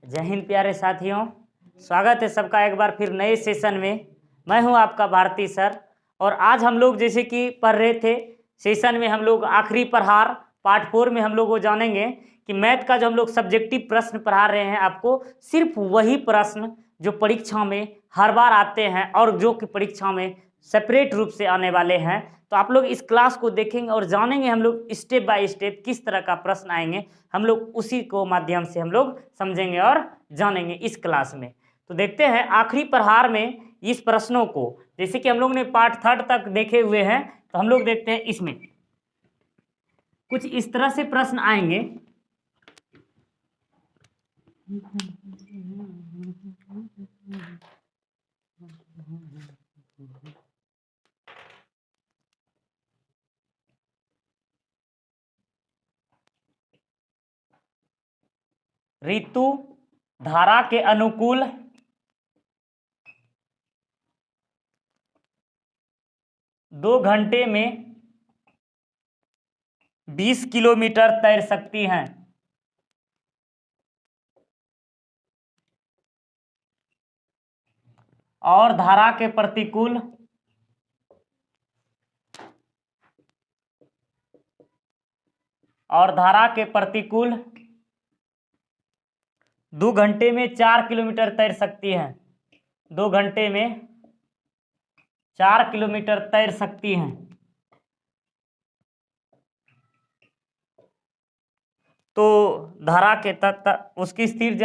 जय हिंद प्यारे साथियों, स्वागत है सबका एक बार फिर नए सेशन में। मैं हूं आपका भारती सर। और आज हम लोग जैसे कि पढ़ रहे थे सेशन में, हम लोग आखिरी प्रहार पार्ट 4 में हम लोग वो जानेंगे कि मैथ का जो हम लोग सब्जेक्टिव प्रश्न पढ़ा रहे हैं आपको, सिर्फ वही प्रश्न जो परीक्षा में हर बार आते हैं और जो कि परीक्षा में सेपरेट रूप से आने वाले हैं। तो आप लोग इस क्लास को देखेंगे और जानेंगे हम लोग स्टेप बाय स्टेप किस तरह का प्रश्न आएंगे, हम लोग उसी को माध्यम से हम लोग समझेंगे और जानेंगे इस क्लास में। तो देखते हैं आखिरी प्रहार में इस प्रश्नों को, जैसे कि हम लोग ने पार्ट 3 तक देखे हुए हैं, तो हम लोग देखते हैं इसमें कुछ इस तरह से प्रश्न आएंगे। ऋतु धारा के अनुकूल दो घंटे में 20 किलोमीटर तैर सकती हैं। और धारा के प्रतिकूल और 2 घंटे में 4 किलोमीटर तैर सकती हैं। 2 घंटे में 4 किलोमीटर तैर सकती हैं। तो धारा के तत्व उसकी स्थिर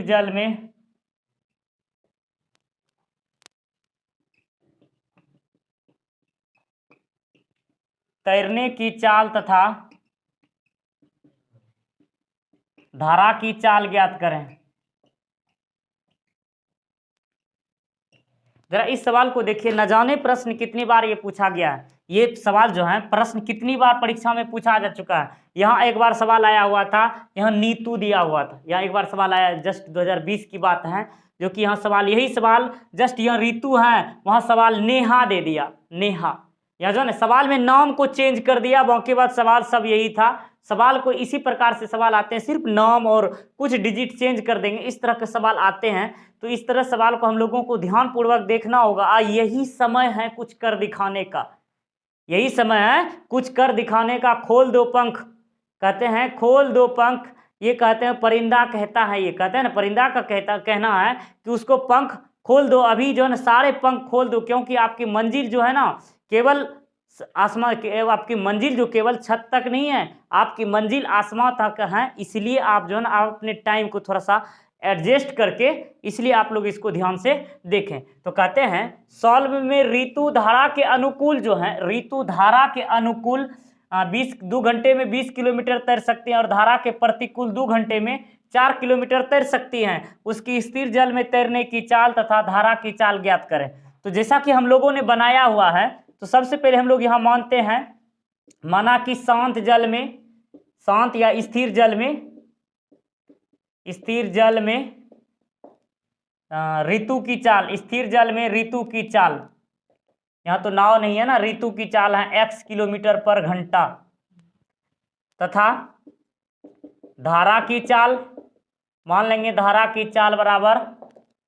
जल में तैरने की चाल तथा धारा की चाल ज्ञात करें। जरा इस सवाल को देखिए, न जाने प्रश्न कितनी बार ये पूछा गया है। ये सवाल जो है प्रश्न कितनी बार परीक्षा में पूछा जा चुका है। यहाँ एक बार सवाल आया हुआ था, यहाँ नीतू दिया हुआ था। यहाँ एक बार सवाल आया, जस्ट 2020 की बात है, जो कि यहाँ सवाल यही सवाल जस्ट यहाँ ऋतु है, वहाँ सवाल नेहा दे दिया, नेहा। यहाँ जो है ना सवाल में नाम को चेंज कर दिया, बाकी बात सवाल सब यही था। सवाल को इसी प्रकार से सवाल आते हैं, सिर्फ नाम और कुछ डिजिट चेंज कर देंगे, इस तरह के सवाल आते हैं। तो इस तरह सवाल को हम लोगों को ध्यानपूर्वक देखना होगा। यही समय है कुछ कर दिखाने का, यही समय है कुछ कर दिखाने का। खोल दो पंख, कहते हैं खोल दो पंख, ये कहते हैं परिंदा कहता है, ये कहते हैं ना परिंदा का कहना है कि उसको पंख खोल दो, अभी जो है ना सारे पंख खोल दो, क्योंकि आपकी मंजिल जो है ना केवल आसमान, आपकी मंजिल जो केवल छत तक नहीं है, आपकी मंजिल आसमान तक है। इसलिए आप जो है ना आप अपने टाइम को थोड़ा सा एडजस्ट करके, इसलिए आप लोग इसको ध्यान से देखें। तो कहते हैं सॉल्व में ऋतु धारा के अनुकूल जो है, ऋतु धारा के अनुकूल 2 घंटे में 20 किलोमीटर तैर सकती हैं और धारा के प्रतिकूल 2 घंटे में 4 किलोमीटर तैर सकती हैं। उसकी स्थिर जल में तैरने की चाल तथा धारा की चाल ज्ञात करें। तो जैसा कि हम लोगों ने बनाया हुआ है, तो सबसे पहले हम लोग यहाँ मानते हैं, माना कि शांत जल में, शांत या स्थिर जल में ऋतु की चाल, स्थिर जल में ऋतु की चाल, यहाँ तो नाव नहीं है ना, ऋतु की चाल है x किलोमीटर पर घंटा, तथा धारा की चाल मान लेंगे, धारा की चाल बराबर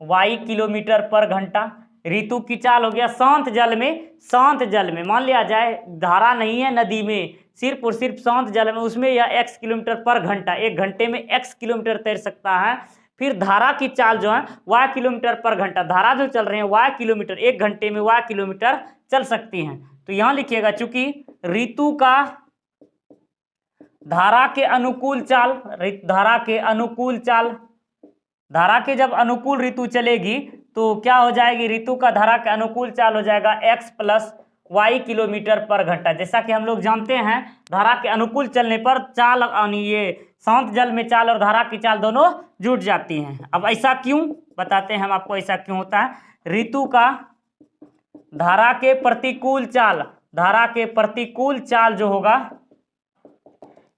y किलोमीटर पर घंटा। ऋतु की चाल हो गया शांत जल में मान लिया जाए, धारा नहीं है नदी में, सिर्फ और सिर्फ शांत जल में, उसमें यह x किलोमीटर पर घंटा, 1 घंटे में x किलोमीटर तैर सकता है। फिर धारा की चाल जो है y किलोमीटर पर घंटा, धारा जो चल रहे हैं y किलोमीटर, 1 घंटे में y किलोमीटर चल सकती हैं। तो यहाँ लिखिएगा, चूंकि ऋतु का धारा के अनुकूल चाल, धारा के जब अनुकूल ऋतु चलेगी तो क्या हो जाएगी, ऋतु का धारा के अनुकूल चाल हो जाएगा x + y किलोमीटर पर घंटा। जैसा कि हम लोग जानते हैं धारा के अनुकूल चलने पर चाल, ये शांत जल में चाल और धारा की चाल दोनों जुट जाती हैं। अब ऐसा क्यों, बताते हैं हम आपको ऐसा क्यों होता है। ऋतु का धारा के प्रतिकूल चाल जो होगा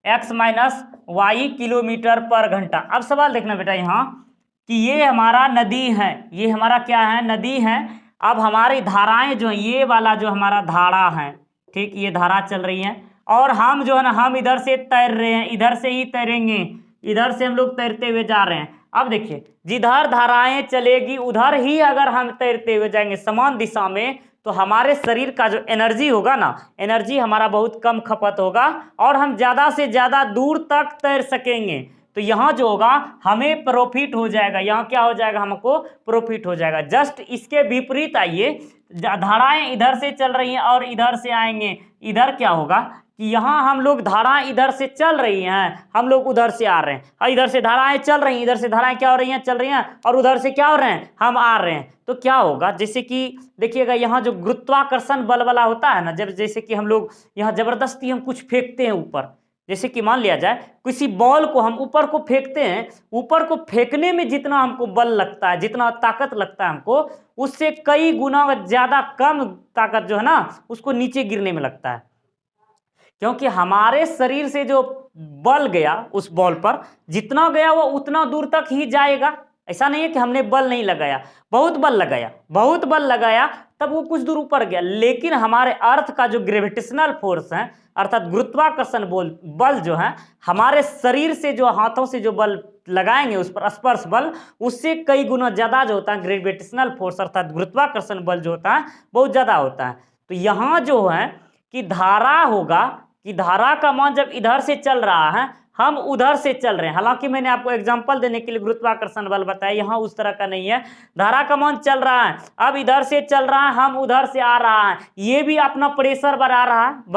x - y किलोमीटर पर घंटा। अब सवाल देखना बेटा यहाँ कि ये हमारा नदी है, ये हमारा क्या है, नदी है। अब हमारी धाराएं जो है, ये वाला जो हमारा धारा है, ठीक, ये धारा चल रही है, और हम जो है ना, हम इधर से तैर रहे हैं, इधर से ही तैरेंगे, इधर से हम लोग तैरते हुए जा रहे हैं। अब देखिए, जिधर धाराएं चलेगी उधर ही अगर हम तैरते हुए जाएंगे समान दिशा में, तो हमारे शरीर का जो एनर्जी होगा ना, एनर्जी हमारा बहुत कम खपत होगा और हम ज़्यादा से ज़्यादा दूर तक तैर सकेंगे। तो यहाँ जो होगा हमें प्रॉफिट हो जाएगा, यहाँ क्या हो जाएगा, हमको प्रॉफिट हो जाएगा। जस्ट इसके विपरीत आइए, धाराएं इधर से चल रही हैं और इधर से आएंगे, इधर क्या होगा कि यहाँ हम लोग, धाराएं इधर से चल रही हैं, हम लोग उधर से आ रहे हैं, और इधर से धाराएं चल रही हैं, इधर से धाराएं क्या हो रही हैं, चल रही हैं, और उधर से क्या हो रहे हैं, हम आ रहे हैं। तो क्या होगा, जैसे कि देखिएगा यहाँ जो गुरुत्वाकर्षण बल वाला होता है ना, जब जैसे कि हम लोग यहाँ जबरदस्ती हम कुछ फेंकते हैं ऊपर, जैसे कि मान लिया जाए किसी बॉल को हम ऊपर को फेंकते हैं, ऊपर को फेंकने में जितना हमको बल लगता है, जितना ताकत लगता है हमको, उससे कई गुना ज्यादा कम ताकत जो है ना उसको नीचे गिरने में लगता है। क्योंकि हमारे शरीर से जो बल गया उस बॉल पर, जितना गया वो उतना दूर तक ही जाएगा। ऐसा नहीं है कि हमने बल नहीं लगाया, बहुत बल लगाया, बहुत बल लगाया, तब वो कुछ दूर ऊपर गया। लेकिन हमारे अर्थ का जो ग्रेविटेशनल फोर्स है, अर्थात गुरुत्वाकर्षण बल जो है, हमारे शरीर से जो हाथों से जो बल लगाएंगे उस पर, स्पर्श बल, उससे कई गुना ज्यादा जो होता है ग्रेविटेशनल फोर्स अर्थात गुरुत्वाकर्षण बल जो होता है बहुत ज्यादा होता है। तो यहाँ जो है कि धारा होगा, कि धारा का मान जब इधर से चल रहा है, हम उधर से चल रहे हैं, हालांकि मैंने आपको एग्जांपल देने के लिए गुरुत्वाकर्षण बल बताया, यहाँ उस तरह का नहीं है। धारा का मान चल रहा है, अब इधर से चल रहा है, हम उधर से आ रहा है, ये भी अपना प्रेशर बन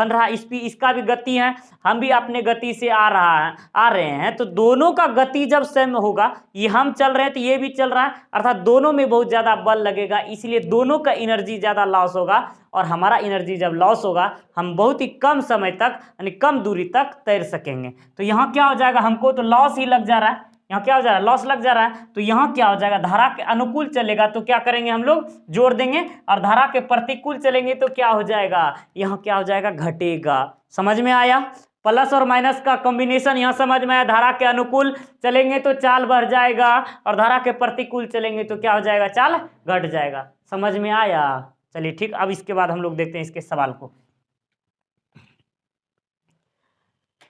रहा है, इसका भी गति है, हम भी अपने गति से आ रहे हैं। तो दोनों का गति जब सेम होगा, ये हम चल रहे हैं तो ये भी चल रहा है, अर्थात दोनों में बहुत ज्यादा बल लगेगा, इसलिए दोनों का एनर्जी ज्यादा लॉस होगा। और हमारा एनर्जी जब लॉस होगा, हम बहुत ही कम समय तक यानी कम दूरी तक तैर सकेंगे। तो यहाँ क्या हो जाएगा, हमको तो लॉस ही लग जा रहा है, यहाँ क्या हो जा रहा है, लॉस लग जा रहा है। तो यहाँ क्या हो जाएगा, धारा के अनुकूल चलेगा तो क्या करेंगे, हम लोग जोड़ देंगे, और धारा के प्रतिकूल चलेंगे तो क्या हो जाएगा, यहाँ क्या हो जाएगा, घटेगा। समझ में आया, प्लस और माइनस का कॉम्बिनेशन यहाँ समझ में आया। धारा के अनुकूल चलेंगे तो चाल बढ़ जाएगा, और धारा के प्रतिकूल चलेंगे तो क्या हो जाएगा, चाल घट जाएगा। समझ में आया, चलिए ठीक। अब इसके बाद हम लोग देखते हैं इसके सवाल को।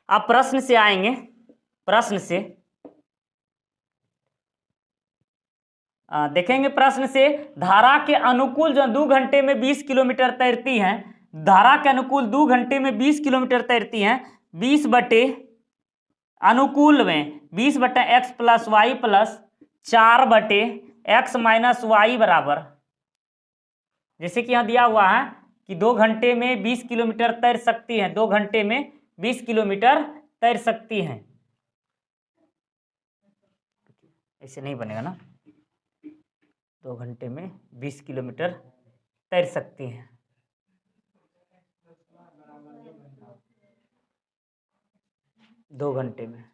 आप प्रश्न से आएंगे, प्रश्न से देखेंगे। प्रश्न से, धारा के अनुकूल जो 2 घंटे में 20 किलोमीटर तैरती हैं, धारा के अनुकूल 2 घंटे में 20 किलोमीटर तैरती हैं, 20 बटे अनुकूल में 20 बटे x प्लस वाई प्लस 4 बटे x माइनस वाई बराबर, जैसे कि यहाँ दिया हुआ है कि 2 घंटे में 20 किलोमीटर तैर सकती हैं, 2 घंटे में 20 किलोमीटर तैर सकती हैं। ऐसे नहीं बनेगा ना, 2 घंटे में 20 किलोमीटर तैर सकती हैं। दो घंटे में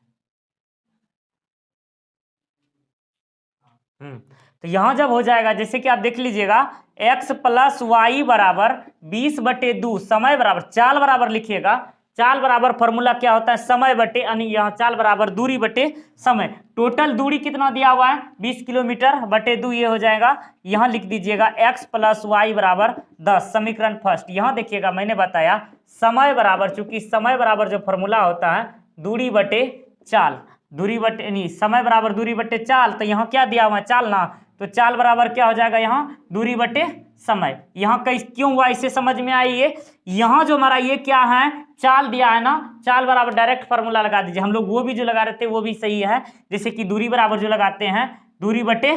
तो यहाँ जब हो जाएगा, जैसे कि आप देख लीजिएगा, x प्लस वाई बराबर 20 बटे 2, समय बराबर चाल बराबर लिखिएगा, चाल बराबर फॉर्मूला क्या होता है, समय बटे, यानी यहाँ चाल बराबर दूरी बटे समय। टोटल दूरी कितना दिया हुआ है, 20 किलोमीटर बटे 2, ये हो जाएगा। यहाँ लिख दीजिएगा x प्लस वाई बराबर 10, समीकरण फर्स्ट। यहाँ देखिएगा मैंने बताया समय बराबर, चूंकि समय बराबर जो फॉर्मूला होता है दूरी बटे चाल, दूरी बटे नहीं, समय बराबर दूरी बटे चाल, तो यहाँ क्या दिया हुआ है, चाल ना, तो चाल बराबर क्या हो जाएगा, यहाँ दूरी बटे समय। यहाँ कई क्यों हुआ, इससे समझ में आई। ये यहाँ जो हमारा ये क्या है, चाल दिया है ना, चाल बराबर डायरेक्ट फॉर्मूला लगा दीजिए। हम लोग वो भी जो लगा रहे थे वो भी सही है, जैसे कि दूरी बराबर जो लगाते हैं, दूरी बटे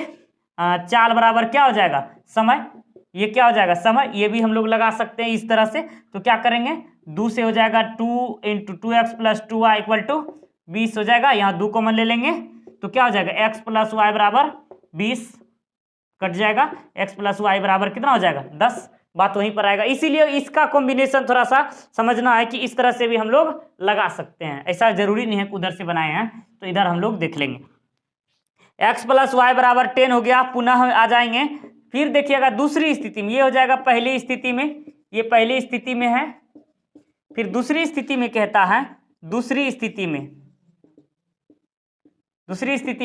चाल बराबर क्या हो जाएगा, समय, ये क्या हो जाएगा, समय। ये भी हम लोग लगा सकते हैं इस तरह से। तो क्या करेंगे, 2 से हो जाएगा 2 × 2x plus 2y equal to 20 हो जाएगा। यहाँ 2 कॉमन ले लेंगे तो क्या हो जाएगा, x प्लस वाई बराबर 20 कट जाएगा, x प्लस वाई बराबर कितना हो जाएगा, 10। बात वहीं पर आएगा। इसीलिए इसका कॉम्बिनेशन थोड़ा सा समझना है कि इस तरह से भी हम लोग लगा सकते हैं, ऐसा जरूरी नहीं है कि उधर से बनाए हैं। तो इधर हम लोग देख लेंगे, x प्लस वाई बराबर 10 हो गया। पुनः आ जाएंगे, फिर देखिएगा दूसरी स्थिति में, ये हो जाएगा पहली स्थिति में, ये पहली स्थिति में है। फिर दूसरी स्थिति में कहता है, दूसरी स्थिति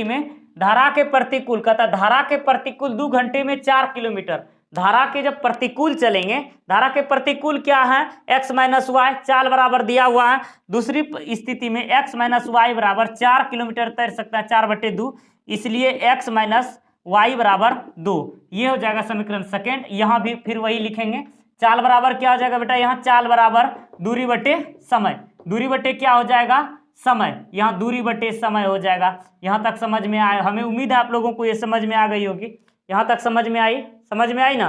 में धारा के प्रतिकूल, कहता धारा के प्रतिकूल 2 घंटे में 4 किलोमीटर, धारा के जब प्रतिकूल चलेंगे, धारा के प्रतिकूल क्या है, x माइनस वाई, चाल बराबर दिया हुआ है। दूसरी स्थिति में x माइनस वाई बराबर 4 किलोमीटर तैर सकता है, 4/2, इसलिए x माइनस वाई बराबर 2। ये हो जाएगा समीकरण सेकेंड। यहाँ भी फिर वही लिखेंगे, चाल बराबर क्या हो जाएगा बेटा, यहाँ चाल बराबर दूरी बटे समय, दूरी बटे क्या हो जाएगा, समय, यहाँ दूरी बटे समय हो जाएगा। यहाँ तक समझ में आया, हमें उम्मीद है आप लोगों को ये समझ में आ गई होगी। यहाँ तक समझ में आई, समझ में आई ना।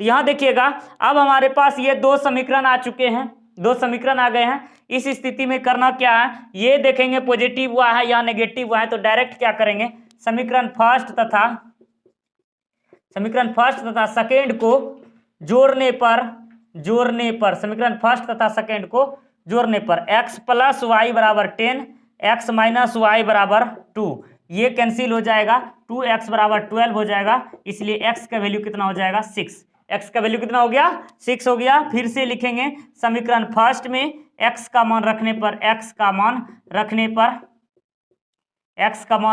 तो यहाँ देखिएगा, अब हमारे पास ये 2 समीकरण आ चुके हैं, 2 समीकरण आ गए हैं। इस स्थिति में करना क्या है, ये देखेंगे पॉजिटिव हुआ है या नेगेटिव हुआ है, तो डायरेक्ट क्या करेंगे, समीकरण फर्स्ट तथा सेकेंड को जोड़ने पर समीकरण फर्स्ट तथा सेकेंड को जोड़ने पर x प्लस वाई बराबर 10, x माइनस वाई बराबर 2, ये कैंसिल हो जाएगा, 2x बराबर 12 हो जाएगा, इसलिए x का वैल्यू कितना हो जाएगा, 6। x का वैल्यू कितना हो गया, 6 हो गया। फिर से लिखेंगे समीकरण फर्स्ट में x का मान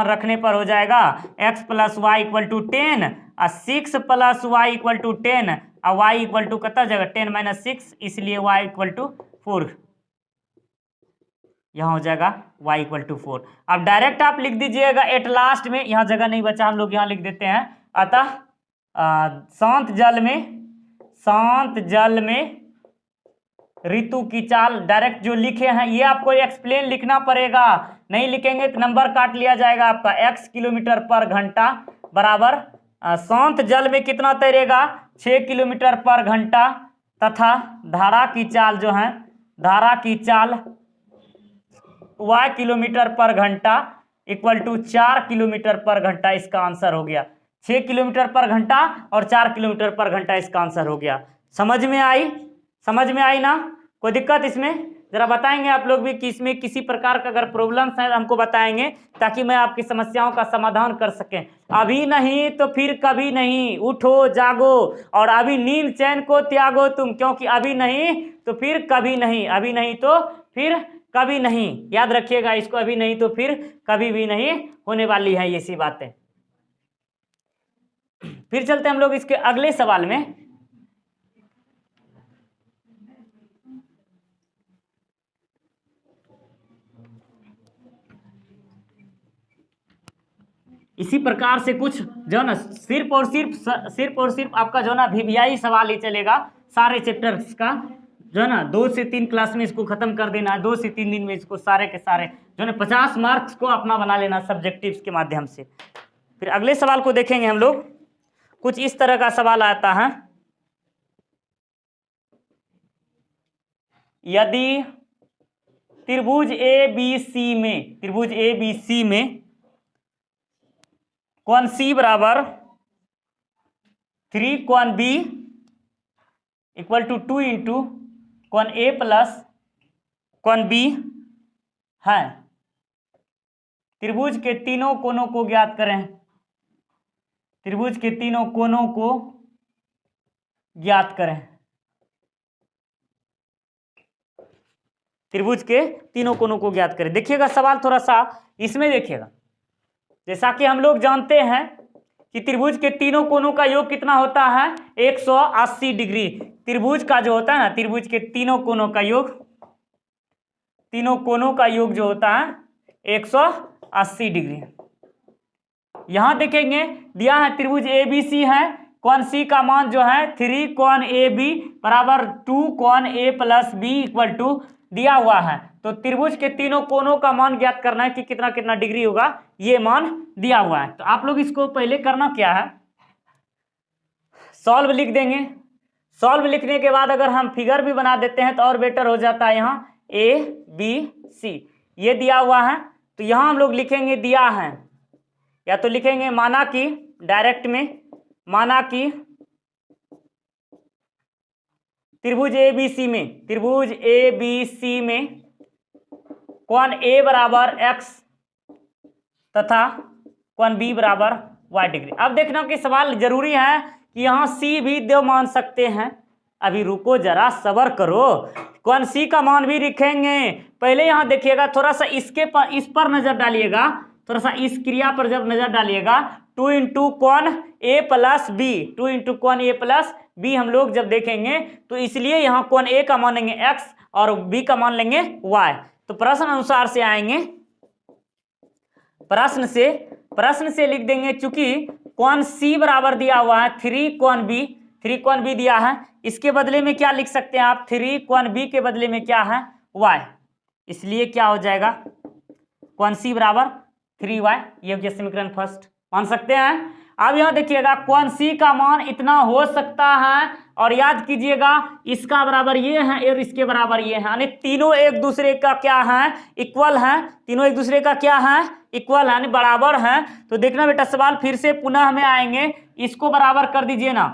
रखने पर हो जाएगा x plus Y equal to 10 और 6 प्लस वाई इक्वल टू 10 और y इक्वल टू कितना हो जाएगा, 10 माइनस 6, इसलिए y इक्वल टू 4, यहाँ हो जाएगा y इक्वल टू 4। अब डायरेक्ट आप लिख दीजिएगा एट लास्ट में, यहाँ जगह नहीं बचा, हम लोग यहाँ लिख देते हैं। अतः शांत जल में ऋतु की चाल, डायरेक्ट जो लिखे हैं ये आपको एक्सप्लेन लिखना पड़ेगा, नहीं लिखेंगे तो नंबर काट लिया जाएगा आपका। x किलोमीटर पर घंटा बराबर शांत जल में कितना तैरेगा, 6 किलोमीटर पर घंटा, तथा धारा की चाल जो है, धारा की चाल y किलोमीटर पर घंटा इक्वल टू 4 किलोमीटर पर घंटा। इसका आंसर हो गया 6 किलोमीटर पर घंटा और 4 किलोमीटर पर घंटा, इसका आंसर हो गया। समझ में आई ना, कोई दिक्कत इसमें, जरा बताएंगे आप लोग भी कि इसमें किसी प्रकार का अगर प्रॉब्लम्स है हमको बताएंगे, ताकि मैं आपकी समस्याओं का समाधान कर सकें। अभी नहीं तो फिर कभी नहीं, उठो जागो और अभी नींद चैन को त्यागो तुम, क्योंकि अभी नहीं तो फिर कभी नहीं, अभी नहीं तो फिर कभी नहीं, याद रखिएगा इसको, अभी नहीं तो फिर कभी भी नहीं होने वाली है ये सी बातें। फिर चलते हम लोग इसके अगले सवाल में। इसी प्रकार से कुछ जो ना सिर्फ और सिर्फ आपका जो ना वीवीआई सवाल ही चलेगा सारे चैप्टर्स का, जो है ना 2 से 3 क्लास में इसको खत्म कर देना है, 2 से 3 दिन में इसको सारे के सारे जो है 50 मार्क्स को अपना बना लेना सब्जेक्टिव्स के माध्यम से। फिर अगले सवाल को देखेंगे हम लोग, कुछ इस तरह का सवाल आता है, यदि त्रिभुज ABC में कोण C बराबर 3 कोण B इक्वल टू 2 इंटू कोण A प्लस कोण B है, त्रिभुज के तीनों कोणों को ज्ञात करें। त्रिभुज के तीनों कोणों को ज्ञात करें, त्रिभुज के तीनों कोणों को ज्ञात करें। देखिएगा सवाल थोड़ा सा इसमें देखिएगा, जैसा कि हम लोग जानते हैं कि त्रिभुज के तीनों कोणों का योग कितना होता है, 180 डिग्री। त्रिभुज का जो होता है ना, त्रिभुज के तीनों कोणों का योग जो होता है 180 डिग्री। यहां देखेंगे दिया है त्रिभुज ABC है, कोण C का मान जो है 3 कोण AB बराबर 2 कोण A plus B equal to दिया हुआ है। तो त्रिभुज के तीनों कोणों का मान ज्ञात करना है कि कितना कितना डिग्री होगा, ये मान दिया हुआ है। तो आप लोग इसको पहले करना क्या है, सॉल्व लिख देंगे। सॉल्व लिखने के बाद अगर हम फिगर भी बना देते हैं तो और बेटर हो जाता है। यहाँ ABC ये दिया हुआ है, तो यहाँ हम लोग लिखेंगे दिया है, या तो लिखेंगे माना कि डायरेक्ट में, माना कि त्रिभुज ABC में कोण A बराबर x तथा कोण B बराबर y डिग्री। अब देखना कि सवाल जरूरी है कि यहाँ C भी दो मान सकते हैं। अभी रुको जरा, सब्र करो, कोण C का मान भी लिखेंगे। पहले यहाँ देखिएगा थोड़ा सा इस पर नजर डालिएगा, थोड़ा सा इस क्रिया पर जब नजर डालिएगा, 2 into cone A plus B, 2 into cone A plus B हम लोग जब देखेंगे तो इसलिए यहाँ कॉन ए का मान लेंगे x और b का मान लेंगे y। तो प्रश्न अनुसार से आएंगे, प्रश्न से लिख देंगे, चूंकि कॉन c बराबर दिया हुआ है 3 कॉन b दिया है, इसके बदले में क्या लिख सकते हैं आप, 3 कॉन b के बदले में क्या है y, इसलिए क्या हो जाएगा कॉन c बराबर 3y। ये हो गया समीकरण फर्स्ट, मान सकते हैं। अब यहां देखिएगा कॉन c का मान इतना हो सकता है, और याद कीजिएगा इसका बराबर ये है और इसके बराबर ये है, यानी तीनों एक दूसरे का क्या है, इक्वल है, तीनों एक दूसरे का क्या है, इक्वल है, यानी बराबर है। तो देखना बेटा सवाल फिर से पुनः हमें आएंगे, इसको बराबर कर दीजिए ना,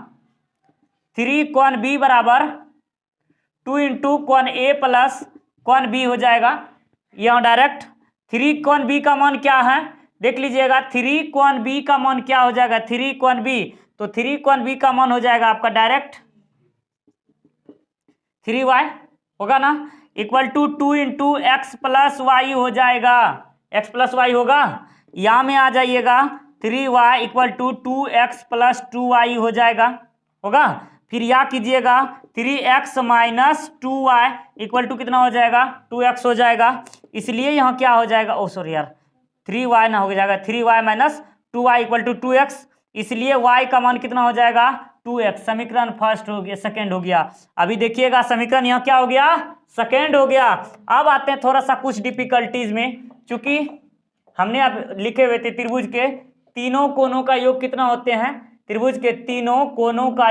3 कॉन b बराबर 2 into cone A plus cone b हो जाएगा। यहाँ डायरेक्ट 3 कॉन b का मान क्या है, देख लीजिएगा, 3 कॉन b का मान क्या हो जाएगा, 3 कॉन b, तो 3 कॉन b का मान हो जाएगा आपका डायरेक्ट 3y होगा ना, equal to 2 into X plus Y हो जाएगा, x प्लस वाई होगा। यहाँ में आ जाइएगा 3y equal to 2x plus 2y हो जाएगा, होगा। फिर यह कीजिएगा 3x minus 2y equal to कितना हो जाएगा, 2x हो जाएगा, इसलिए यहाँ क्या हो जाएगा, ओ सॉरी यार 3y ना हो जाएगा, 3y minus 2y equal to 2x, इसलिए y का मान कितना हो जाएगा 2x। समीकरण फर्स्ट हो गया, सेकेंड हो गया। अभी देखिएगा समीकरण यहाँ क्या हो गया, सेकेंड हो गया। अब आते हैं थोड़ा सा कुछ डिफिकल्टीज में, चूंकि हमने अब लिखे हुए थे त्रिभुज के तीनों कोनों का योग कितना होते हैं, त्रिभुज के तीनों कोनों का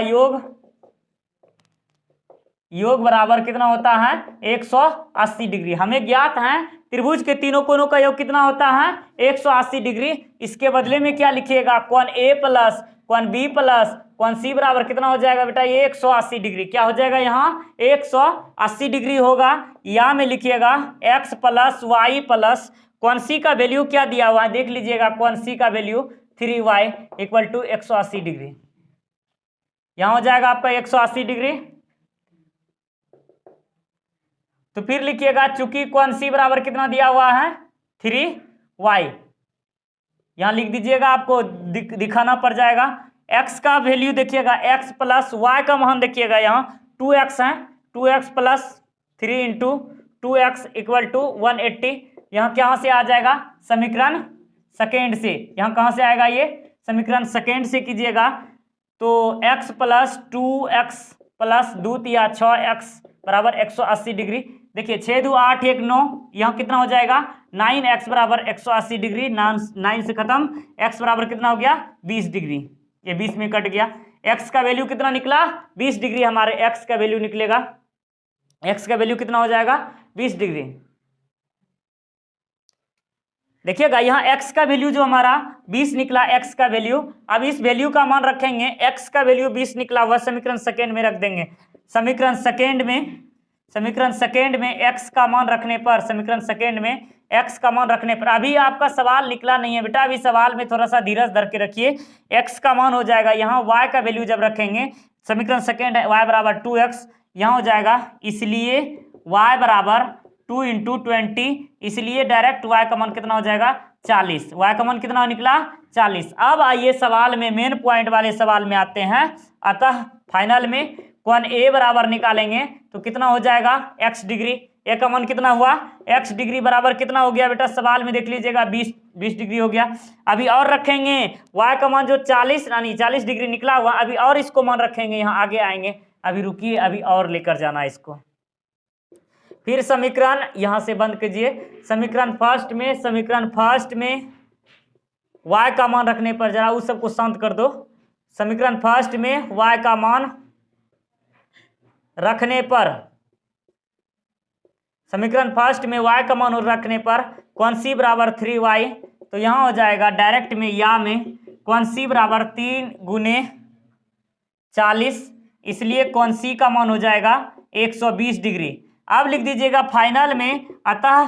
योग बराबर कितना होता है 180 डिग्री। हमें ज्ञात है त्रिभुज के तीनों कोनों का योग कितना होता है 180 डिग्री। इसके बदले में क्या लिखिएगा, कॉन ए प्लस कॉन बी प्लस कॉन सी बराबर कितना हो जाएगा बेटा, ये 180 डिग्री। क्या हो जाएगा यहाँ 180 डिग्री होगा। यहाँ में लिखिएगा x प्लस वाई प्लस कॉन सी का वैल्यू क्या दिया हुआ है, देख लीजिएगा कॉन सी का value 3y equal to 180 degree. यहाँ हो जाएगा आपका 180 डिग्री। तो फिर लिखिएगा चूंकि कॉन सी बराबर कितना दिया हुआ है 3y, यहां लिख दीजिएगा, आपको दिखाना पड़ जाएगा। x का वैल्यू देखिएगा x प्लस y का मान देखिएगा, यहाँ 2x है, 2x plus 3 into 2x equal to 180। यहाँ कहाँ से आ जाएगा, समीकरण सेकेंड से। यहाँ कहाँ से आएगा, ये समीकरण सेकेंड से कीजिएगा। तो x प्लस 2x प्लस 2 या 6x बराबर 180 डिग्री। देखिए 6 2 8 1 9, यहाँ कितना हो जाएगा 9x बराबर 180 डिग्री। 9 से खत्म, x बराबर कितना हो गया 20 डिग्री, ये 20 में कट गया। x का वैल्यू कितना निकला 20 डिग्री, हमारे x का वैल्यू निकलेगा, x का वैल्यू कितना हो जाएगा 20 डिग्री। देखिएगा यहाँ x का वैल्यू जो हमारा 20 निकला, x का वैल्यू, अब इस वैल्यू का मान रखेंगे, x का वैल्यू 20 निकला वह समीकरण सेकेंड में रख देंगे। समीकरण सेकेंड में x का मान रखने पर, समीकरण सेकेंड में x का मान रखने पर, अभी आपका सवाल निकला नहीं है बेटा, अभी सवाल में थोड़ा सा धीरज धर के रखिए। x का मान हो जाएगा, यहाँ y का वैल्यू जब रखेंगे, समीकरण सेकेंड है y बराबर 2x, यहाँ हो जाएगा, इसलिए y बराबर 2 इंटू 20, इसलिए डायरेक्ट y का मान कितना हो जाएगा 40। y का मान कितना निकला 40। अब आइए सवाल में, मेन पॉइंट वाले सवाल में आते हैं। अतः फाइनल में कॉन a बराबर निकालेंगे तो कितना हो जाएगा x डिग्री, a का मान कितना हुआ x डिग्री बराबर कितना हो गया बेटा, सवाल में देख लीजिएगा 20 डिग्री हो गया। अभी और रखेंगे y का मान जो 40 यानी 40 डिग्री निकला हुआ, अभी और इसको मान रखेंगे, यहाँ आगे आएंगे। अभी रुकिए, अभी और लेकर जाना इसको। फिर समीकरण यहाँ से बंद कीजिए। समीकरण फर्स्ट में y का मान रखने पर, जरा उस सबको शांत कर दो। समीकरण फर्स्ट में y का मान रखने पर, समीकरण फर्स्ट में y का मान रखने पर कॉन सी बराबर 3y, तो यहाँ हो जाएगा डायरेक्ट में, या में कॉन सी बराबर 3 गुने 40, इसलिए कॉन सी का मान हो जाएगा 120 डिग्री। अब लिख दीजिएगा फाइनल में, अतः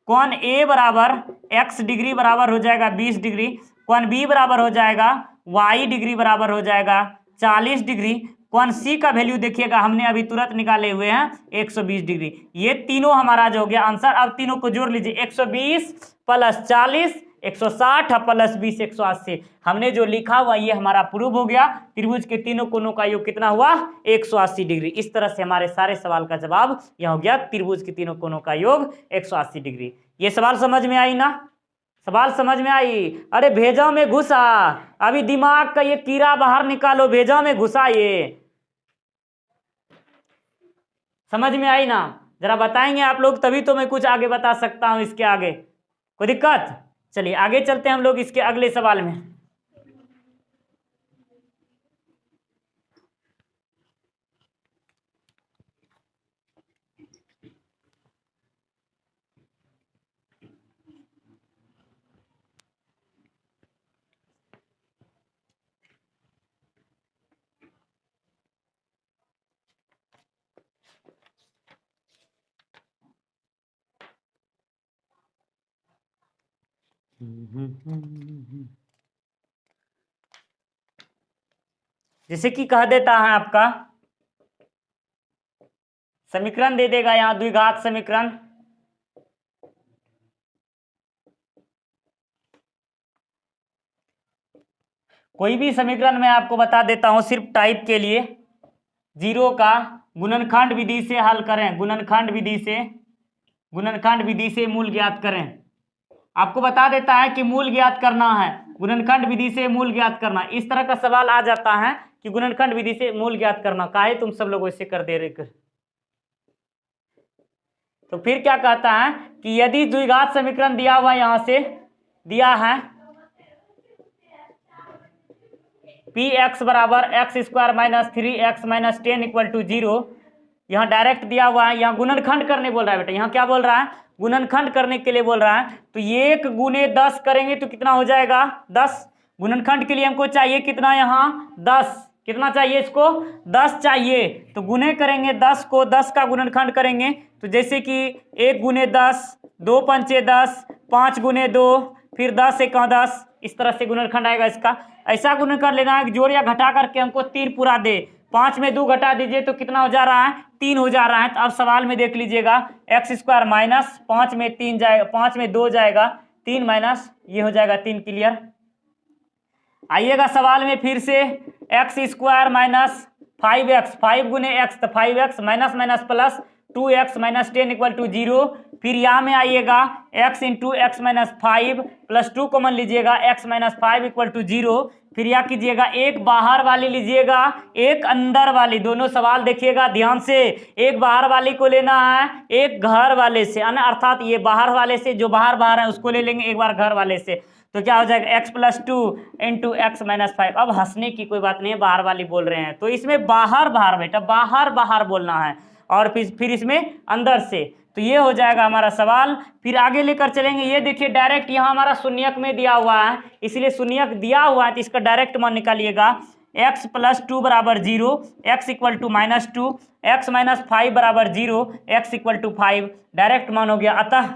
कॉन a बराबर x डिग्री बराबर हो जाएगा 20 डिग्री, कॉन b बराबर हो जाएगा y डिग्री बराबर हो जाएगा 40 डिग्री, कौन सी का वैल्यू देखिएगा, हमने अभी तुरंत निकाले हुए हैं 120 डिग्री। ये तीनों हमारा जो हो गया आंसर। अब तीनों को जोड़ लीजिए, 120 प्लस 40 160 प्लस 20 180। हमने जो लिखा हुआ ये हमारा प्रूव हो गया। त्रिभुज के तीनों कोनों का योग कितना हुआ, 180 डिग्री। इस तरह से हमारे सारे सवाल का जवाब यह हो गया, त्रिभुज के तीनों कोनों का योग 180 डिग्री। ये सवाल समझ में आई ना, सवाल समझ में आई? अरे भेजा में घुसा, अभी दिमाग का ये कीड़ा बाहर निकालो, भेजा में घुसा, ये समझ में आई ना? जरा बताएंगे आप लोग, तभी तो मैं कुछ आगे बता सकता हूं। इसके आगे कोई दिक्कत? चलिए आगे चलते हैं हम लोग इसके अगले सवाल में। जैसे कि कह देता है आपका समीकरण दे देगा यहां, द्विघात समीकरण। कोई भी समीकरण मैं आपको बता देता हूं सिर्फ टाइप के लिए। जीरो का गुणनखंड विधि से हल करें, गुणनखंड विधि से मूल ज्ञात करें। आपको बता देता है कि मूल ज्ञात करना है, गुणनखंड विधि से मूल ज्ञात करना। इस तरह का सवाल आ जाता है कि गुणनखंड विधि से मूल ज्ञात करना, काहे तुम सब लोग ऐसे कर दे रहे कर। तो फिर क्या कहता है कि यदि द्विघात समीकरण दिया हुआ यहां से दिया है पी एक्स बराबर X square minus 3x minus 10 equal to 0, यहाँ डायरेक्ट दिया हुआ है। यहाँ गुणनखंड करने बोल रहा है बेटा, यहाँ क्या बोल रहा है, गुणनखंड करने के लिए बोल रहा है। तो 1 गुने 10 करेंगे तो कितना हो जाएगा, 10। गुणनखंड के लिए हमको चाहिए कितना, यहाँ 10। कितना चाहिए इसको, 10 चाहिए। तो गुने करेंगे 10 को, 10 का गुणनखंड करेंगे तो जैसे कि 1 गुने 10, 2 पंचे 10, 5 गुने 2, फिर 10 एक 10, इस तरह से गुणनखंड आएगा इसका। ऐसा गुणनखंड लेना है कि जोड़ या घटा करके हमको 3 पूरा दे। 5 में 2 घटा दीजिए तो कितना हो जा रहा है, 3 हो जा रहा है। तो अब सवाल में देख लीजिएगा, एक्स स्क्वायर माइनस 5 में 3 जाएगा, 5 में 2 जाएगा, 3 माइनस ये हो जाएगा 3। क्लियर? आइएगा सवाल में फिर से, एक्स स्क्वायर माइनस 5x, 5 गुने एक्स तो 5x minus minus plus 2x minus 10 equal to 0। फिर यहाँ में आइएगा x into X minus 5 plus 2 common लीजिएगा, x माइनस 5 इक्वल टू 0। फिर यहाँ कीजिएगा, एक बाहर वाली लीजिएगा, एक अंदर वाली। दोनों सवाल देखिएगा ध्यान से, एक बाहर वाली को लेना है, एक घर वाले से, अर्थात ये बाहर वाले से, जो बाहर बाहर है उसको ले लेंगे एक बार घर वाले से। तो क्या हो जाएगा, x plus 2 into X minus 5। अब हंसने की कोई बात नहीं है, बाहर वाली बोल रहे हैं तो इसमें बाहर बाहर बेटा, बाहर बाहर बोलना है, और फिर इसमें अंदर से। तो ये हो जाएगा हमारा सवाल। फिर आगे लेकर चलेंगे, ये देखिए डायरेक्ट यहाँ हमारा शून्यक में दिया हुआ है, इसलिए शून्यक दिया हुआ है तो इसका डायरेक्ट मान निकालिएगा। x प्लस 2 बराबर 0, x equal to minus 2, X minus 5 बराबर 0, x इक्वल टू 5। डायरेक्ट मान हो गया, अतः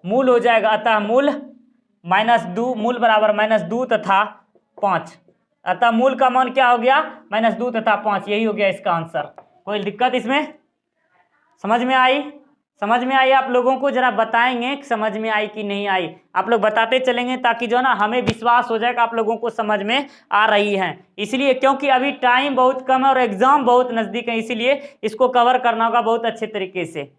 मूल हो जाएगा, अतः मूल -2, मूल बराबर -2 तथा 5। अतः मूल का मान क्या हो गया, -2 तथा 5। यही हो गया इसका आंसर। कोई दिक्कत इसमें? समझ में आई? समझ में आई? आप लोगों को जरा बताएंगे कि समझ में आई कि नहीं आई। आप लोग बताते चलेंगे ताकि जो है ना हमें विश्वास हो जाएगा आप लोगों को समझ में आ रही है। इसलिए क्योंकि अभी टाइम बहुत कम है और एग्जाम बहुत नज़दीक है, इसीलिए इसको कवर करना होगा बहुत अच्छे तरीके से।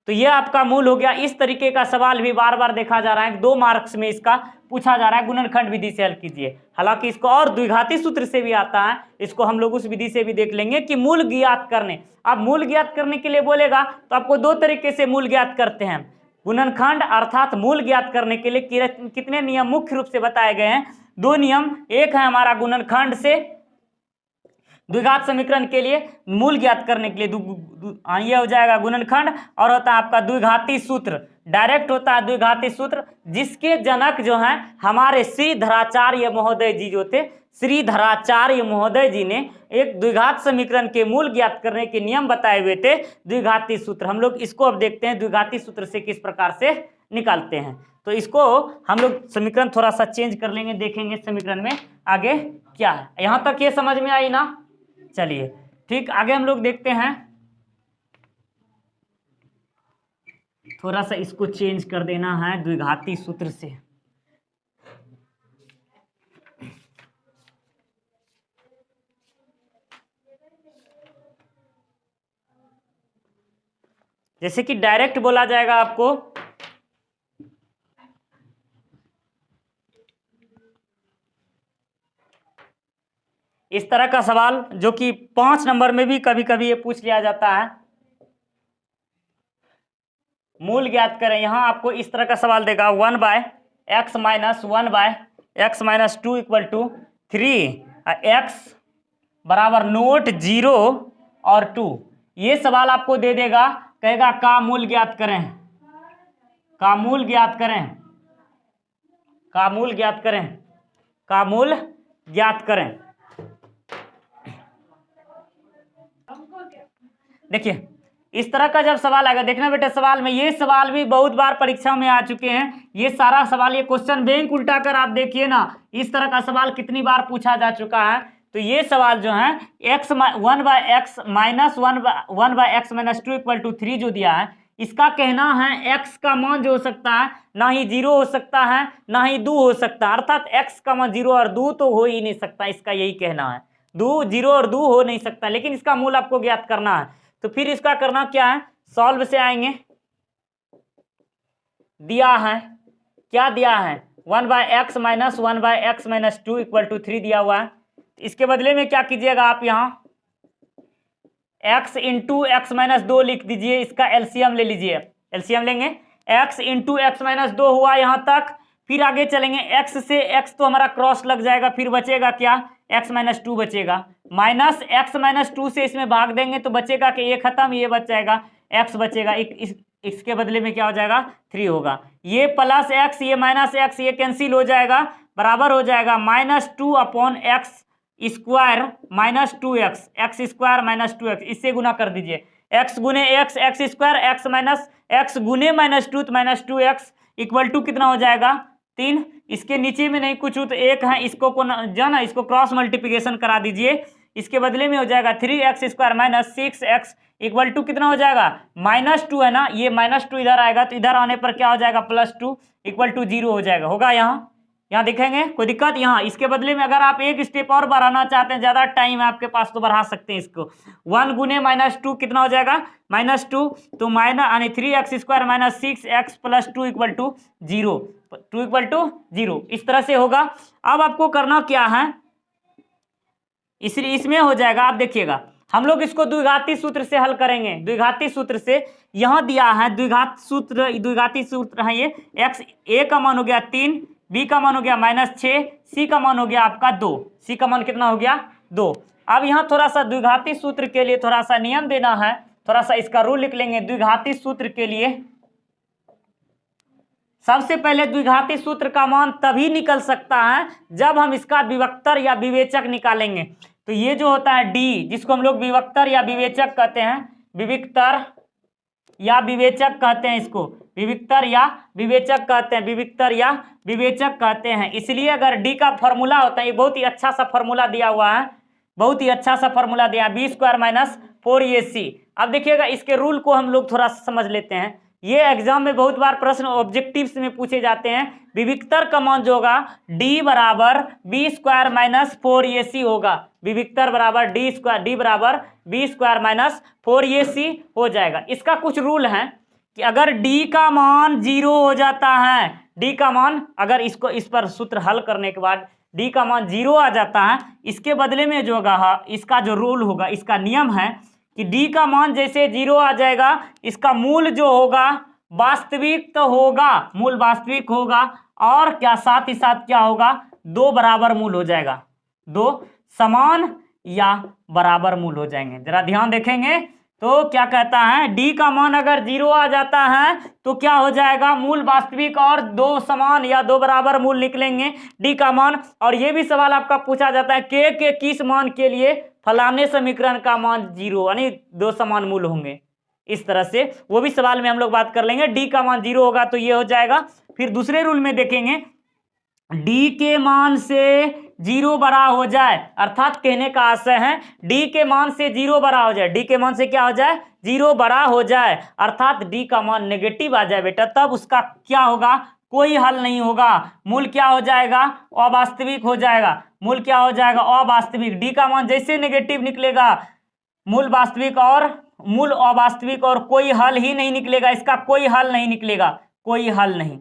तो ये आपका मूल हो गया। इस तरीके का सवाल भी बार बार देखा जा रहा है, 2 मार्क्स में इसका पूछा जा रहा है। गुणनखंड विधि से हल कीजिए, हालांकि इसको और द्विघाती सूत्र से भी आता है, इसको हम लोग उस विधि से भी देख लेंगे कि मूल ज्ञात करने। अब मूल ज्ञात करने के लिए बोलेगा तो आपको 2 तरीके से मूल ज्ञात करते हैं। गुणनखंड अर्थात मूल ज्ञात करने के लिए कितने नियम मुख्य रूप से बताए गए हैं, 2 नियम। एक है हमारा गुणनखंड से द्विघात समीकरण के लिए मूल ज्ञात करने के लिए ये हो जाएगा गुणनखंड, और होता है आपका द्विघाती सूत्र। डायरेक्ट होता है द्विघाती सूत्र, जिसके जनक जो हैं हमारे श्रीधराचार्य महोदय जी जो थे, श्रीधराचार्य महोदय जी ने एक द्विघात समीकरण के मूल ज्ञात करने के नियम बताए हुए थे, द्विघाती सूत्र। हम लोग इसको अब देखते हैं द्विघाती सूत्र से किस प्रकार से निकालते हैं। तो इसको हम लोग समीकरण थोड़ा सा चेंज कर लेंगे, देखेंगे समीकरण में आगे क्या है। यहाँ तक ये समझ में आई ना? चलिए ठीक, आगे हम लोग देखते हैं। थोड़ा सा इसको चेंज कर देना है द्विघाती सूत्र से। जैसे कि डायरेक्ट बोला जाएगा आपको, इस तरह का सवाल जो कि 5 नंबर में भी कभी कभी ये पूछ लिया जाता है, मूल ज्ञात करें। यहां आपको इस तरह का सवाल देगा 1/x minus 1/x minus 2 equal to 3, x बराबर नोट 0 और 2। ये सवाल आपको दे देगा, कहेगा का मूल ज्ञात करें, का मूल ज्ञात करें, का मूल ज्ञात करें, का मूल ज्ञात करें। देखिए इस तरह का जब सवाल आएगा, देखना बेटा सवाल में, ये सवाल भी बहुत बार परीक्षा में आ चुके हैं। ये सारा सवाल, ये क्वेश्चन बैंक उल्टा कर आप देखिए ना, इस तरह का सवाल कितनी बार पूछा जा चुका है। तो ये सवाल जो है 1/x minus 1/x minus 2 equal to 3 जो दिया है, इसका कहना है x का मान जो हो सकता है ना ही 0 हो सकता है ना ही 2 हो सकता है, अर्थात x का मान 0 और 2 तो हो ही नहीं सकता, इसका यही कहना है। 0 और 2 हो नहीं सकता, लेकिन इसका मूल आपको ज्ञात करना है। तो फिर इसका करना क्या है, सॉल्व से आएंगे। दिया है, क्या दिया है, 1/x minus 1/x minus 2 equal to 3 दिया हुआ है। इसके बदले में क्या कीजिएगा आप, यहां x इंटू एक्स माइनस 2 लिख दीजिए, इसका एलसीएम ले लीजिए, एलसीएम लेंगे, x इंटू एक्स माइनस 2 हुआ यहां तक। फिर आगे चलेंगे, x से x तो हमारा क्रॉस लग जाएगा, फिर बचेगा क्या, x माइनस 2 बचेगा, माइनस x माइनस 2 से इसमें भाग देंगे तो बचेगा कि ये खत्म, ये बच जाएगा, x बचेगा, इसके बदले में क्या हो जाएगा, 3 होगा। ये प्लस x, ये माइनस x, ये कैंसिल हो जाएगा, बराबर हो जाएगा -2/x square minus 2x, x square minus 2x, इससे गुना कर दीजिए, x गुने x square, x minus x गुने -2 तो -2x इक्वल टू कितना हो जाएगा, 3। इसके नीचे में नहीं कुछ हो तो 1 है, इसको जाना, इसको क्रॉस मल्टीप्लिकेशन करा दीजिए, इसके बदले में हो जाएगा 3x square minus 6x equal to कितना हो जाएगा, -2 है ना, ये -2 इधर आएगा तो इधर आने पर क्या हो जाएगा, +2 इक्वल टू 0 हो जाएगा, होगा यहाँ देखेंगे कोई दिक्कत। यहाँ इसके बदले में अगर आप एक स्टेप और बढ़ाना चाहते हैं, ज़्यादा टाइम है आपके पास तो बढ़ा सकते हैं इसको, 1 गुने -2 कितना हो जाएगा, -2, तो यानी 3x square minus 6x plus 2 equal to 0, 2 equal to 0, इस तरह से होगा। अब आपको करना क्या है, इसमें हो जाएगा, आप देखिएगा हम लोग इसको द्विघाती सूत्र से हल करेंगे। द्विघाती सूत्र से यहाँ दिया है द्विघाती सूत्र है ये, x a का मान हो गया 3, b का मान हो गया -6, c का मान हो गया आपका 2, c का मान कितना हो गया 2। अब यहाँ थोड़ा सा द्विघाती सूत्र के लिए थोड़ा सा नियम देना है, थोड़ा सा इसका रूल लिख लेंगे। द्विघाती सूत्र के लिए सबसे पहले द्विघाती सूत्र का मान तभी निकल सकता है जब हम इसका विभक्तर या विवेचक निकालेंगे। तो ये जो होता है d, जिसको हम लोग विभक्तर या विवेचक कहते हैं, विविक्तर या विवेचक कहते हैं, इसको विविक्तर या विवेचक कहते हैं, विविक्तर या विवेचक कहते हैं। इसलिए अगर d का फॉर्मूला होता है, ये बहुत ही अच्छा सा फॉर्मूला दिया हुआ है, बहुत ही अच्छा सा फॉर्मूला दिया है, b स्क्वायर माइनस 4ac। अब देखिएगा इसके रूल को हम लोग थोड़ा सा समझ लेते हैं। ये एग्जाम में बहुत बार प्रश्न ऑब्जेक्टिव्स में पूछे जाते हैं। विविक्तर का मान जो होगा d बराबर b स्क्वायर माइनस 4ac होगा, विविक्तर बराबर d बराबर b स्क्वायर माइनस 4ac हो जाएगा। इसका कुछ रूल है कि अगर d का मान 0 हो जाता है, d का मान अगर इस पर सूत्र हल करने के बाद d का मान 0 आ जाता है, इसके बदले में जो होगा, इसका जो रूल होगा, इसका नियम है कि d का मान जैसे 0 आ जाएगा, इसका मूल जो होगा वास्तविक तो होगा, मूल वास्तविक होगा, और क्या साथ ही साथ क्या होगा, 2 बराबर मूल हो जाएगा, 2 समान या बराबर मूल हो जाएंगे। जरा ध्यान देखेंगे तो क्या कहता है, d का मान अगर 0 आ जाता है तो क्या हो जाएगा, मूल वास्तविक और 2 समान या 2 बराबर मूल निकलेंगे d का मान। और ये भी सवाल आपका पूछा जाता है k के किस मान के लिए फलाने समीकरण का मान 0 यानी 2 समान मूल होंगे, इस तरह से वो भी सवाल में हम लोग बात कर लेंगे। d का मान 0 होगा तो ये हो जाएगा। फिर दूसरे रूल में देखेंगे, d के मान से जीरो बड़ा हो जाए, अर्थात कहने का आशय है डी के मान से जीरो बड़ा हो जाए, डी के मान से क्या हो जाए, जीरो बड़ा हो जाए, अर्थात डी का मान नेगेटिव आ जाए बेटा, तब उसका क्या होगा, कोई हल नहीं होगा, मूल क्या हो जाएगा, अवास्तविक हो जाएगा, मूल क्या हो जाएगा, अवास्तविक। डी का मान जैसे नेगेटिव निकलेगा, मूल वास्तविक और मूल अवास्तविक और कोई हल ही नहीं निकलेगा, इसका कोई हल नहीं निकलेगा, कोई हल नहीं।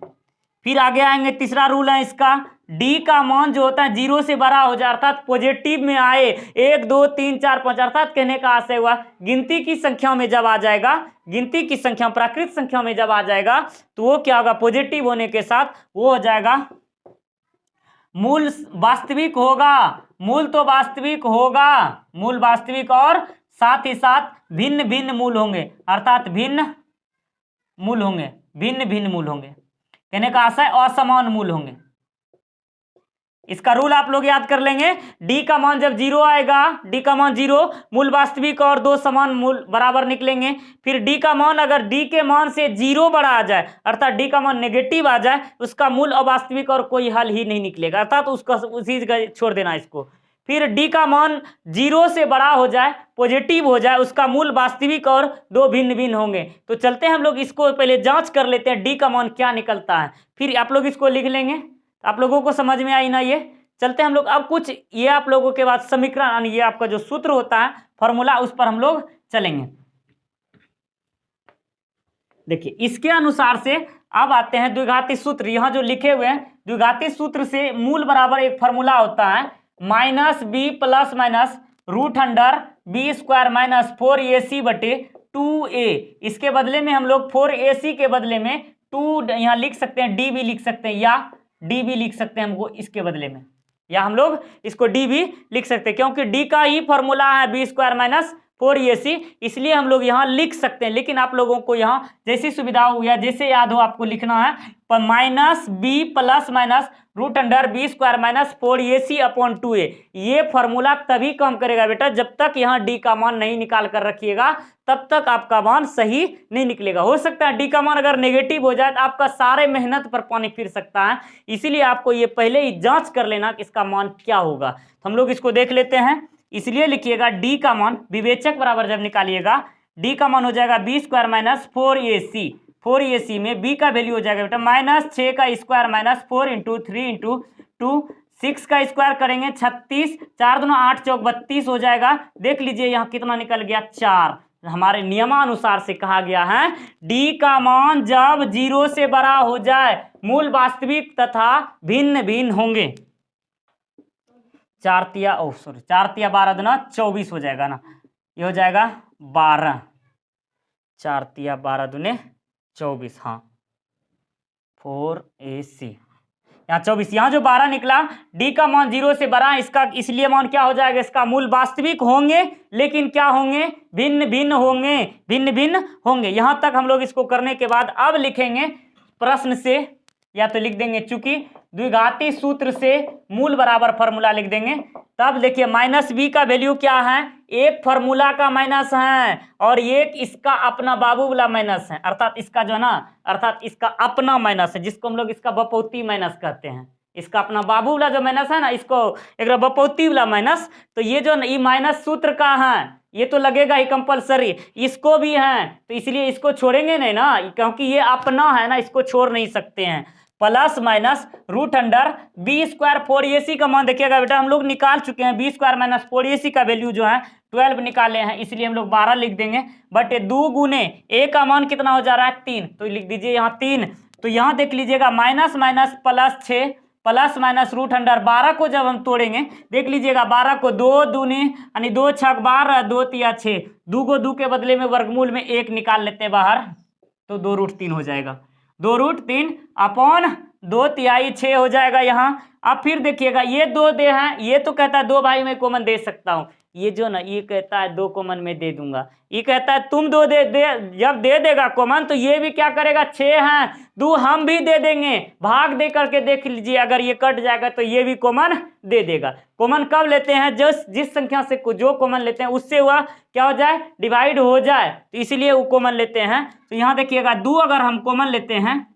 फिर आगे आएंगे, तीसरा रूल है इसका, डी का मान जो होता है जीरो से बड़ा हो जाए, अर्थात पॉजिटिव में आए, 1 2 3 4 5, अर्थात कहने का आशय हुआ गिनती की संख्या में जब आ जाएगा, गिनती की संख्या प्राकृत संख्या में जब आ जाएगा तो वो क्या होगा, पॉजिटिव होने के साथ वो हो जाएगा मूल वास्तविक होगा, मूल तो वास्तविक होगा, मूल वास्तविक और साथ ही साथ भिन्न भिन्न मूल होंगे, अर्थात भिन्न मूल होंगे, भिन्न भिन्न मूल होंगे, कहने का आशय असमान मूल होंगे। इसका रूल आप लोग याद कर लेंगे, डी का मान जब जीरो आएगा, डी का मान जीरो, मूल वास्तविक और दो समान मूल बराबर निकलेंगे। फिर डी का मान अगर डी के मान से जीरो बड़ा आ जाए, अर्थात डी का मान नेगेटिव आ जाए, उसका मूल अवास्तविक और कोई हल ही नहीं निकलेगा, अर्थात उसका उसी जगह छोड़ देना इसको। फिर डी का मान जीरो से बड़ा हो जाए, पॉजिटिव हो जाए, उसका मूल वास्तविक और दो भिन्न भिन्न होंगे। तो चलते हैं हम लोग इसको पहले जांच कर लेते हैं डी का मान क्या निकलता है, फिर आप लोग इसको लिख लेंगे। आप लोगों को समझ में आई ना ये। चलते हैं हम लोग अब कुछ ये आप लोगों के बाद समीकरण, ये आपका जो सूत्र होता है फॉर्मूला, उस पर हम लोग चलेंगे। देखिए इसके अनुसार से अब आते हैं द्विघाती सूत्र, यहाँ जो लिखे हुए हैं द्विघाती सूत्र से मूल बराबर एक फॉर्मूला होता है minus B plus minus root under B square minus 4ac बटे 2a। इसके बदले में हम लोग 4ac के बदले में 2 यहाँ लिख सकते हैं, डी भी लिख सकते हैं, या डी भी लिख सकते हैं हमको इसके बदले में, या हम लोग इसको डी भी लिख सकते हैं, क्योंकि डी का ही फॉर्मूला है बी स्क्वायर माइनस 4ac, इसलिए हम लोग यहाँ लिख सकते हैं। लेकिन आप लोगों को यहाँ जैसी सुविधा हो या जैसे याद हो आपको लिखना है, पर minus B plus minus root under B square minus 4ac upon 2a। ये फॉर्मूला तभी काम करेगा बेटा जब तक यहाँ डी का मान नहीं निकाल कर रखिएगा, तब तक आपका मान सही नहीं निकलेगा। हो सकता है डी का मान अगर नेगेटिव हो जाए तो आपका सारे मेहनत पर पानी फिर सकता है, इसीलिए आपको ये पहले ही जांच कर लेना कि इसका मान क्या होगा। तो हम लोग इसको देख लेते हैं, इसलिए लिखिएगा डी का मान विवेचक बराबर जब निकालिएगा, डी का मान हो जाएगा B square minus 4ac, 4ac में बी का वैल्यू हो जाएगा बेटा माइनस 6 का स्क्वायर माइनस 4 इंटू 3 इंटू 2, 6 का स्क्वायर करेंगे 36, 4 दूना 8 चौक 32 हो जाएगा। देख लीजिए यहाँ कितना निकल गया 4। हमारे नियमानुसार से कहा गया है डी का मान जब जीरो से बड़ा हो जाए, मूल वास्तविक तथा भिन्न भिन्न होंगे। 4 तिया 12 दूना 24 हो जाएगा ना, ये हो जाएगा 12, 4 तिया 12 दूने 24, हाँ 4ac, यहाँ 24, यहाँ जो 12 निकला, डी का मान जीरो से बड़ा है, इसका इसलिए मान क्या हो जाएगा, इसका मूल वास्तविक होंगे लेकिन क्या होंगे, भिन्न भिन्न होंगे, भिन्न भिन्न होंगे। यहाँ तक हम लोग इसको करने के बाद अब लिखेंगे प्रश्न से, या तो लिख देंगे चूंकि द्विघाती सूत्र से मूल बराबर फॉर्मूला लिख देंगे। तब देखिए माइनस बी का वैल्यू क्या है, एक फॉर्मूला का माइनस है और एक इसका अपना बाबू वाला माइनस है, अर्थात इसका जो है ना, अर्थात इसका अपना माइनस है, जिसको हम लोग इसका बपौती माइनस कहते हैं। इसका अपना बाबू वाला जो माइनस है ना, इसको एक बपौती वाला माइनस। तो ये जो ये माइनस सूत्र का है, ये तो लगेगा ही कंपलसरी, इसको भी है, तो इसलिए इसको छोड़ेंगे नहीं ना, क्योंकि ये अपना है ना, इसको छोड़ नहीं सकते हैं। Plus minus root under B square 4ac का मान देखिएगा बेटा हम लोग निकाल चुके हैं, बी स्क्वायर माइनस 4ac का वैल्यू जो है 12 निकाले हैं, इसलिए हम लोग 12 लिख देंगे। बट 2 गुने a का मान कितना हो जा रहा है 3, तो लिख दीजिए यहाँ 3। तो यहाँ देख लीजिएगा minus minus plus 6 plus minus root under 12 को जब हम तोड़ेंगे, देख लीजिएगा 12 को 2 दूनी यानी 2 छक 12, 2 तिया 6, 2 को 2 के बदले में वर्गमूल में 1 निकाल लेते हैं बाहर, तो 2 रूट 3 हो जाएगा, 2 रूट 3 अपॉन 2 तिहाई 6 हो जाएगा यहाँ। अब फिर देखिएगा ये 2 दे हैं, ये तो कहता है 2 भाई मैं कॉमन दे सकता हूँ, ये जो ना ये कहता है 2 कॉमन में दे दूंगा, ये कहता है तुम 2 दे जब दे देगा कॉमन तो ये भी क्या करेगा 6 हैं 2 हम भी दे देंगे, भाग दे करके देख लीजिए, अगर ये कट जाएगा तो ये भी कॉमन दे देगा। कॉमन कब लेते हैं, जिस संख्या से जो कॉमन लेते हैं उससे वह क्या हो जाए, डिवाइड हो जाए, तो इसीलिए वो कॉमन लेते हैं। तो यहाँ देखिएगा 2 अगर हम कॉमन लेते हैं,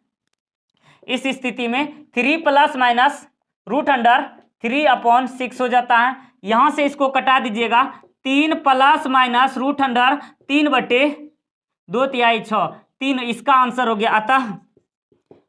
इस स्थिति में 3 प्लस माइनस रूट अंडर 3/6 हो जाता है। यहां से इसको कटा दीजिएगा, 3 प्लस माइनस रूट अंडर 3/2 3, इसका आंसर हो गया। अतः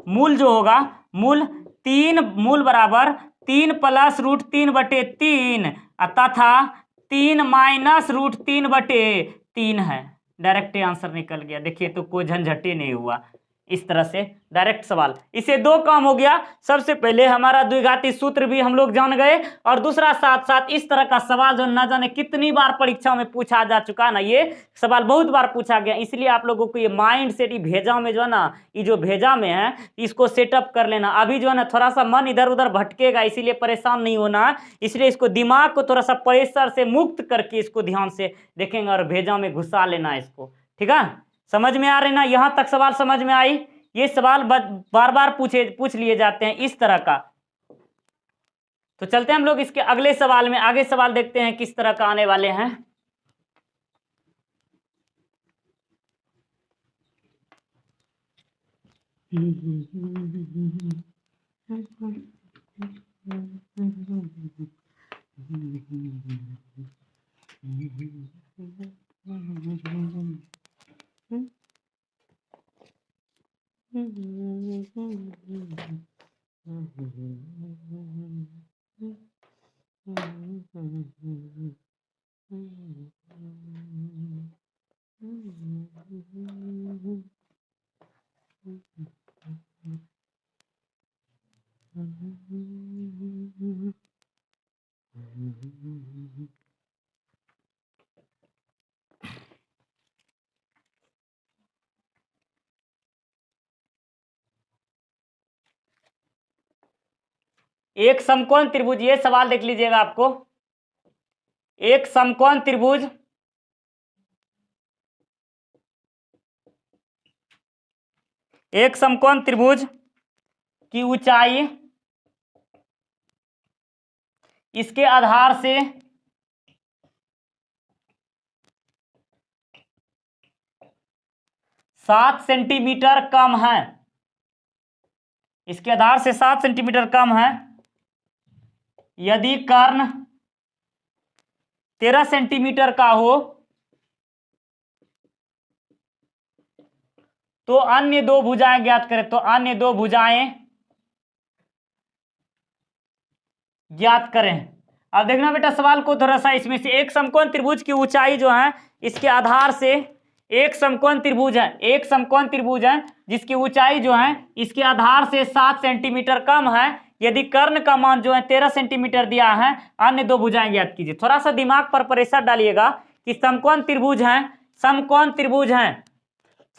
मूल जो होगा, मूल बराबर 3 प्लस रूट 3/3 तथा 3 माइनस रूट 3/3 है। डायरेक्ट आंसर निकल गया। देखिए तो कोई झंझट ही नहीं हुआ, इस तरह से डायरेक्ट सवाल। इसे दो काम हो गया, सबसे पहले हमारा द्विघाती सूत्र भी हम लोग जान गए, और दूसरा साथ साथ इस तरह का सवाल जो ना जाने कितनी बार परीक्षा में पूछा जा चुका है ना, ये सवाल बहुत बार पूछा गया। इसलिए आप लोगों को ये माइंड सेट भेजा में जो है ना, ये जो भेजा में है इसको सेटअप कर लेना। अभी जो है ना थोड़ा सा मन इधर उधर भटकेगा, इसीलिए परेशान नहीं होना है। इसलिए इसको दिमाग को थोड़ा सा प्रेशर से मुक्त करके इसको ध्यान से देखेंगे और भेजा में घुसा लेना है इसको। ठीक है, समझ में आ रहे ना? यहां तक सवाल समझ में आई? ये सवाल बार बार पूछ लिए जाते हैं इस तरह का। तो चलते हैं हम लोग इसके अगले सवाल में, आगे सवाल देखते हैं किस तरह का आने वाले हैं। एक समकोण त्रिभुज, ये सवाल देख लीजिएगा आपको। एक समकोण त्रिभुज की ऊंचाई इसके आधार से 7 सेंटीमीटर कम है। इसके आधार से 7 सेंटीमीटर कम है यदि कर्ण 13 सेंटीमीटर का हो तो अन्य दो भुजाएं ज्ञात करें। तो अन्य दो भुजाएं ज्ञात करें। अब देखना बेटा सवाल को थोड़ा सा, इसमें से एक समकोण त्रिभुज की ऊंचाई जो है इसके आधार से, एक समकोण त्रिभुज है जिसकी ऊंचाई जो है इसके आधार से 7 सेंटीमीटर कम है यदि कर्ण का मान जो है 13 सेंटीमीटर दिया है। अन्य दो भुजाएं ज्ञात कीजिए। थोड़ा सा दिमाग पर प्रेशर डालिएगा कि समकोण त्रिभुज हैं।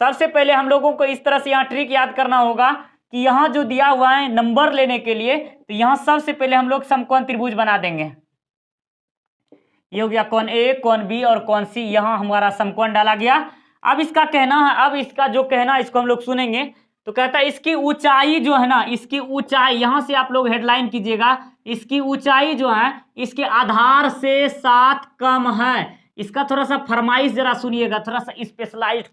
सबसे पहले हम लोगों को इस तरह से यहाँ ट्रिक याद करना होगा कि यहाँ जो दिया हुआ है नंबर लेने के लिए, तो यहाँ सबसे पहले हम लोग समकोण त्रिभुज बना देंगे। ये हो गया कोण ए, कोण बी और कोण सी, यहाँ हमारा समकोण डाला गया। अब इसका कहना है, अब इसका जो कहना है इसको हम लोग सुनेंगे। तो कहता है इसकी ऊंचाई जो है ना, इसकी ऊंचाई, यहां से आप लोग हेडलाइन कीजिएगा, इसकी ऊंचाई जो है इसके आधार से 7 कम है। इसका थोड़ा सा फरमाइश जरा सुनिएगा, थोड़ा सा स्पेशलाइज्ड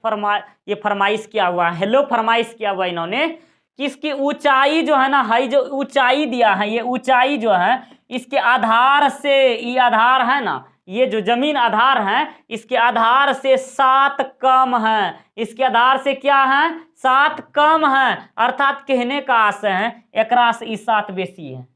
ये फरमाइश किया हुआ है, हेलो फरमाइश किया हुआ इन्होंने कि इसकी ऊंचाई जो है ना, हाई जो ऊंचाई दिया है, ये ऊंचाई जो है इसके आधार से, ये आधार है ना, ये जो जमीन आधार है इसके आधार से 7 कम है। इसके आधार से क्या है? 7 कम है। अर्थात कहने का आशय है एकरा से 7 बेसी है।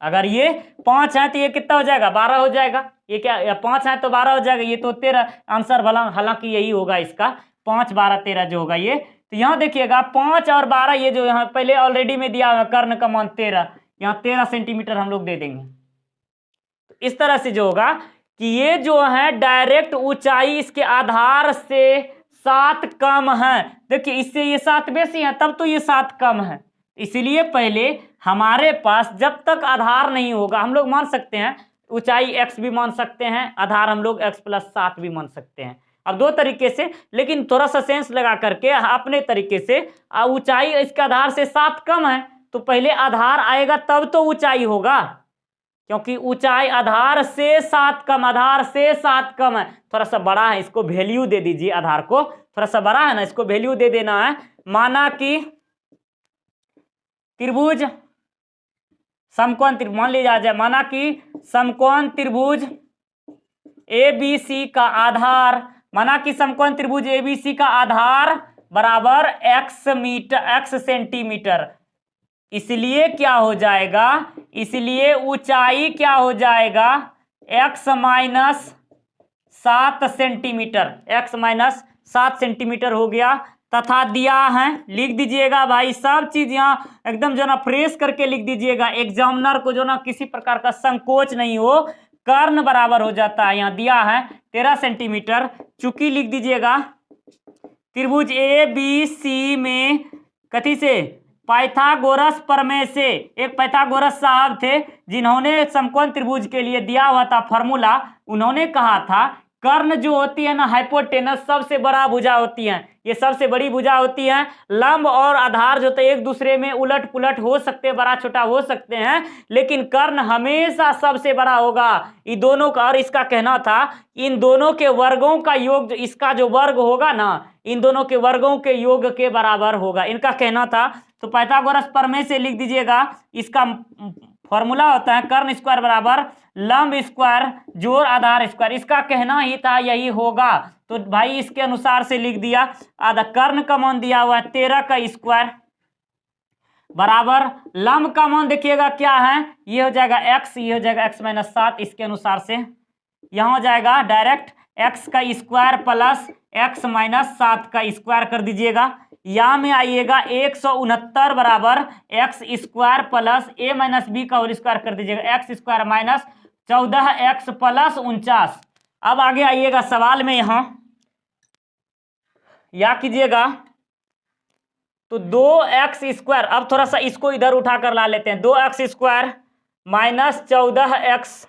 अगर ये 5 है तो ये कितना हो जाएगा? 12 हो जाएगा। ये क्या 5 है तो 12 हो जाएगा। ये तो 13 आंसर भला, हालांकि यही होगा इसका, 5 12 13 जो होगा ये। तो यहाँ देखिएगा 5 और 12, ये जो यहाँ पहले ऑलरेडी में दिया हुआ कर्ण का मान 13, यहाँ 13 सेंटीमीटर हम लोग दे देंगे। तो इस तरह से जो होगा कि ये जो है डायरेक्ट ऊंचाई इसके आधार से 7 कम है। देखिए इससे ये 7 बेसी है, तब तो ये 7 कम है। इसीलिए पहले हमारे पास जब तक आधार नहीं होगा, हम लोग मान सकते हैं ऊंचाई x भी मान सकते हैं, आधार हम लोग x + 7 भी मान सकते हैं। अब दो तरीके से, लेकिन थोड़ा सा सेंस लगा करके अपने तरीके से, ऊंचाई इसके आधार से 7 कम है तो पहले आधार आएगा तब तो ऊंचाई होगा, क्योंकि ऊंचाई आधार से 7 कम, आधार से 7 कम है। थोड़ा सा बड़ा है, इसको वैल्यू दे दीजिए, आधार को थोड़ा सा बड़ा है ना, इसको वैल्यू दे देना है। माना कि त्रिभुज समकोण त्रिभुज मान लिया जाए, माना कि समकोण त्रिभुज ABC का आधार, माना कि समकोण त्रिभुज ABC का आधार बराबर x सेंटीमीटर। इसलिए क्या हो जाएगा, इसलिए ऊंचाई क्या हो जाएगा, x minus 7 centimetre, x minus 7 centimetre हो गया। तथा दिया है, लिख दीजिएगा भाई, सब चीज यहाँ एकदम जो ना फ्रेश करके लिख दीजिएगा, एग्जामिनर को जो ना किसी प्रकार का संकोच नहीं हो। कर्ण बराबर हो जाता है, यहाँ दिया है 13 सेंटीमीटर। चूंकि लिख दीजिएगा त्रिभुज ABC में कथी से, पाइथागोरस प्रमेय से, एक पाइथागोरस साहब थे जिन्होंने समकोण त्रिभुज के लिए दिया हुआ था फॉर्मूला। उन्होंने कहा था कर्ण जो होती है ना हाइपोटेनस, सबसे बड़ा भुजा होती है, ये सबसे बड़ी भुजा होती है। लंब और आधार जो होते हैं एक दूसरे में उलट पुलट हो सकते हैं, बड़ा छोटा हो सकते हैं, लेकिन कर्ण हमेशा सबसे बड़ा होगा। इन दोनों का, और इसका कहना था इन दोनों के वर्गों का योग, इसका जो वर्ग होगा ना, इन दोनों के वर्गों के योग के बराबर होगा, इनका कहना था। तो पाइथागोरस प्रमेय से लिख दीजिएगा, इसका फॉर्मूला होता है कर्ण स्क्वायर बराबर लंब स्क्वायर जोड़ आधार स्क्वायर। इसका कहना ही था यही होगा, तो भाई इसके अनुसार से लिख दिया। आधा कर्ण का मान दिया हुआ है 13 का स्क्वायर बराबर लंब का मान देखिएगा क्या है, ये हो जाएगा x, ये हो जाएगा x माइनस 7। इसके अनुसार से यहाँ हो जाएगा डायरेक्ट x का स्क्वायर प्लस x माइनस 7 का स्क्वायर कर दीजिएगा। यहाँ में आइएगा 169 बराबर x square plus a minus b का होल स्क्वायर कर दीजिएगा, x square minus 14x plus 49। अब आगे आइएगा सवाल में, यहाँ या कीजिएगा तो 2x स्क्वायर, अब थोड़ा सा इसको इधर उठा कर ला लेते हैं, 2x square minus 14x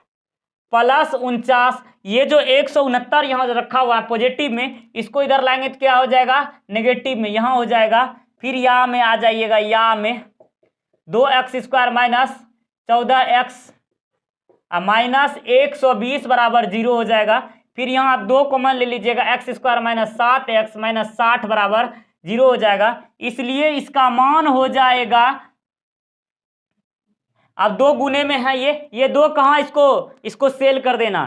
plus 49। ये जो 169 यहाँ रखा हुआ है पॉजिटिव में, इसको इधर लाएंगे तो क्या हो जाएगा, नेगेटिव में, यहाँ हो जाएगा। फिर यहाँ में आ जाइएगा, यहाँ में 2x square minus 14x minus 120 बराबर 0 हो जाएगा। फिर यहाँ आप 2 कॉमन ले लीजिएगा, x square minus 7x minus 60 बराबर 0 हो जाएगा। इसलिए इसका मान हो जाएगा, अब 2 गुने में है ये 2 कहाँ, इसको सेल कर देना,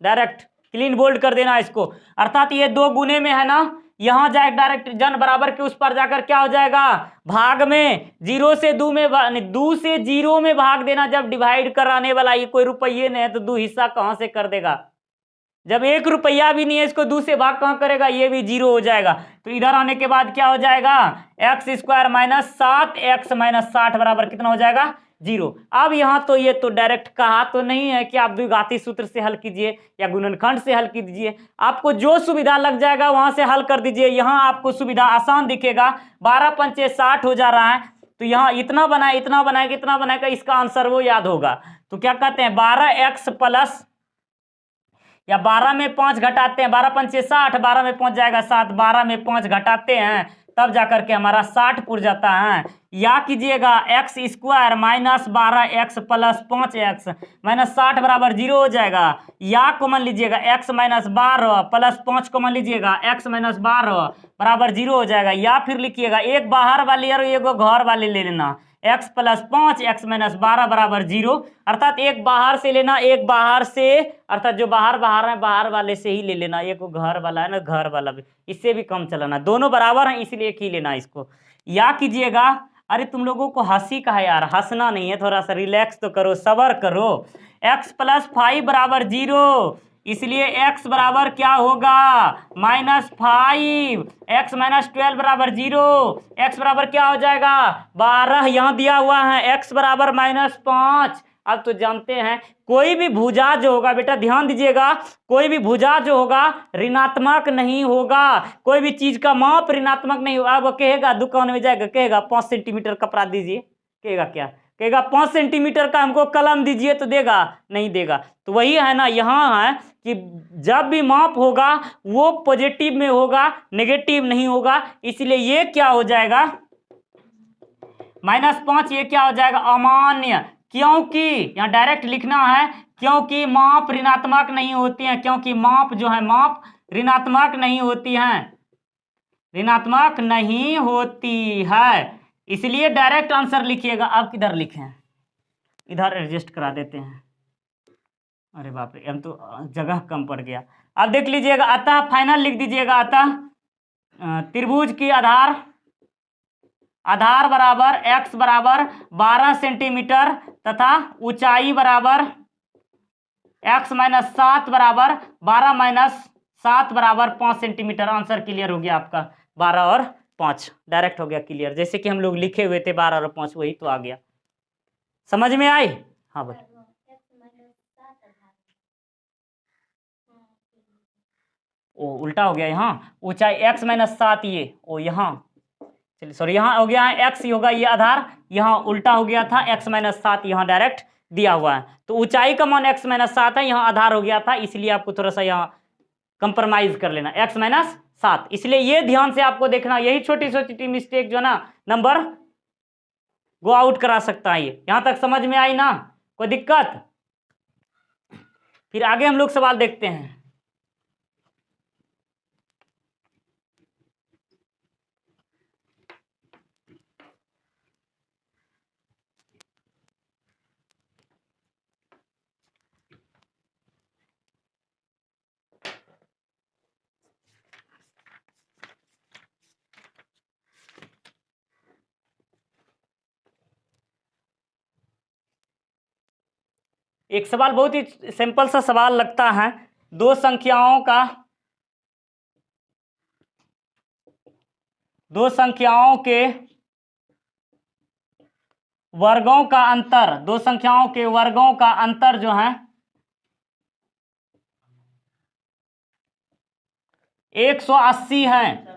डायरेक्ट क्लीन बोल्ड कर देना इसको, अर्थात ये 2 गुने में है ना, यहाँ जाए डायरेक्ट जन बराबर के उस पर जाकर क्या हो जाएगा, भाग में 0 से 2 में 2 से 0 में भाग देना। जब डिवाइड कराने वाला ये कोई रुपये नहीं है तो 2 हिस्सा कहाँ से कर देगा, जब 1 रुपया भी नहीं है इसको 2 से भाग कहाँ करेगा, ये भी 0 हो जाएगा। तो इधर आने के बाद क्या हो जाएगा, x square minus 7x minus 60 बराबर कितना हो जाएगा, 0। अब यहाँ तो ये तो डायरेक्ट कहा तो नहीं है कि आप द्विघाती सूत्र से हल कीजिए या गुणनखंड से हल कीजिए, आपको जो सुविधा लग जाएगा वहां से हल कर दीजिए। यहाँ आपको सुविधा आसान दिखेगा, 12 पंचे 60 हो जा रहा है, तो यहाँ इतना बनाए इतना बनाएगा इतना बनाएगा, इसका आंसर वो याद होगा। तो क्या कहते हैं 12x प्लस, या 12 में 5 घटाते हैं, 12 पंचे 60, 12 में 5 जाएगा 7, 12 में 5 घटाते हैं तब जाकर के हमारा 60 पुर जाता है। या कीजिएगा x square minus 12x plus 5x minus 60 बराबर 0 हो जाएगा। या कॉमन लीजिएगा x माइनस 12 प्लस 5 कॉमन लीजिएगा, x माइनस 12 बराबर 0 हो जाएगा। या फिर लिखिएगा एक बाहर वाली और एक घर वाली ले लेना, x प्लस 5 x माइनस 12 बराबर 0, अर्थात एक बाहर से लेना, एक बाहर से, अर्थात जो बाहर है बाहर वाले से ही ले लेना, एक घर वाला है ना घर वाला भी, इससे भी कम चलाना, दोनों बराबर हैं इसलिए एक ही लेना इसको। या कीजिएगा, अरे तुम लोगों को हंसी का है यार, हंसना नहीं है, थोड़ा सा रिलैक्स तो करो, सबर करो। x प्लस 5 बराबर 0, इसलिए x बराबर क्या होगा -5, x माइनस 12 बराबर 0, x बराबर क्या हो जाएगा 12, यहाँ दिया हुआ है x बराबर -5। अब तो जानते हैं कोई भी भुजा जो होगा, बेटा ध्यान दीजिएगा, कोई भी भुजा जो होगा ऋणात्मक नहीं होगा, कोई भी चीज का माप ऋणात्मक नहीं होगा। अब कहेगा दुकान में जाएगा, कहेगा 5 सेंटीमीटर कपड़ा दीजिए, कहेगा क्या, कहेगा 5 सेंटीमीटर का हमको कलम दीजिए, तो देगा नहीं देगा। तो वही है ना, यहाँ है कि जब भी माप होगा वो पॉजिटिव में होगा, नेगेटिव नहीं होगा। इसलिए ये क्या हो जाएगा -5, ये क्या हो जाएगा अमान्य, क्योंकि यहाँ डायरेक्ट लिखना है, क्योंकि माप ऋणात्मक नहीं होती हैं, क्योंकि माप जो है माप ऋणात्मक नहीं होती हैं, ऋणात्मक नहीं होती है, इसलिए डायरेक्ट आंसर लिखिएगा। आप किधर लिखें, इधर एडजस्ट करा देते हैं। अरे बाप रे, हम तो जगह कम पड़ गया। अब देख लीजिएगा, अतः फाइनल लिख दीजिएगा, अतः त्रिभुज की आधार बराबर x बराबर 12 सेंटीमीटर तथा ऊंचाई बराबर x माइनस 7 बराबर 12 माइनस 7 बराबर 5 सेंटीमीटर। आंसर क्लियर हो गया आपका, 12 और 5 डायरेक्ट हो गया क्लियर, जैसे कि हम लोग लिखे हुए थे 12 और 5 वही तो आ गया। समझ में आई? हाँ बोल। ओ उल्टा हो गया, यहाँ ऊंचाई x माइनस 7 ये ओ यहाँ, चलिए सॉरी, यहाँ हो गया है x ही होगा ये आधार, यहाँ उल्टा हो गया था x माइनस 7 यहाँ डायरेक्ट दिया हुआ है, तो ऊंचाई का मान x माइनस 7 है, यहाँ आधार हो गया था, इसलिए आपको थोड़ा सा यहाँ कंप्रोमाइज कर लेना x माइनस 7। इसलिए ये ध्यान से आपको देखना, यही छोटी छोटी मिस्टेक जो है ना नंबर गो आउट करा सकता है ये। यहाँ तक समझ में आई ना, कोई दिक्कत? फिर आगे हम लोग सवाल देखते हैं। एक सवाल बहुत ही सिंपल सा सवाल लगता है, दो संख्याओं के वर्गों का अंतर, दो संख्याओं के वर्गों का अंतर जो है 180 है।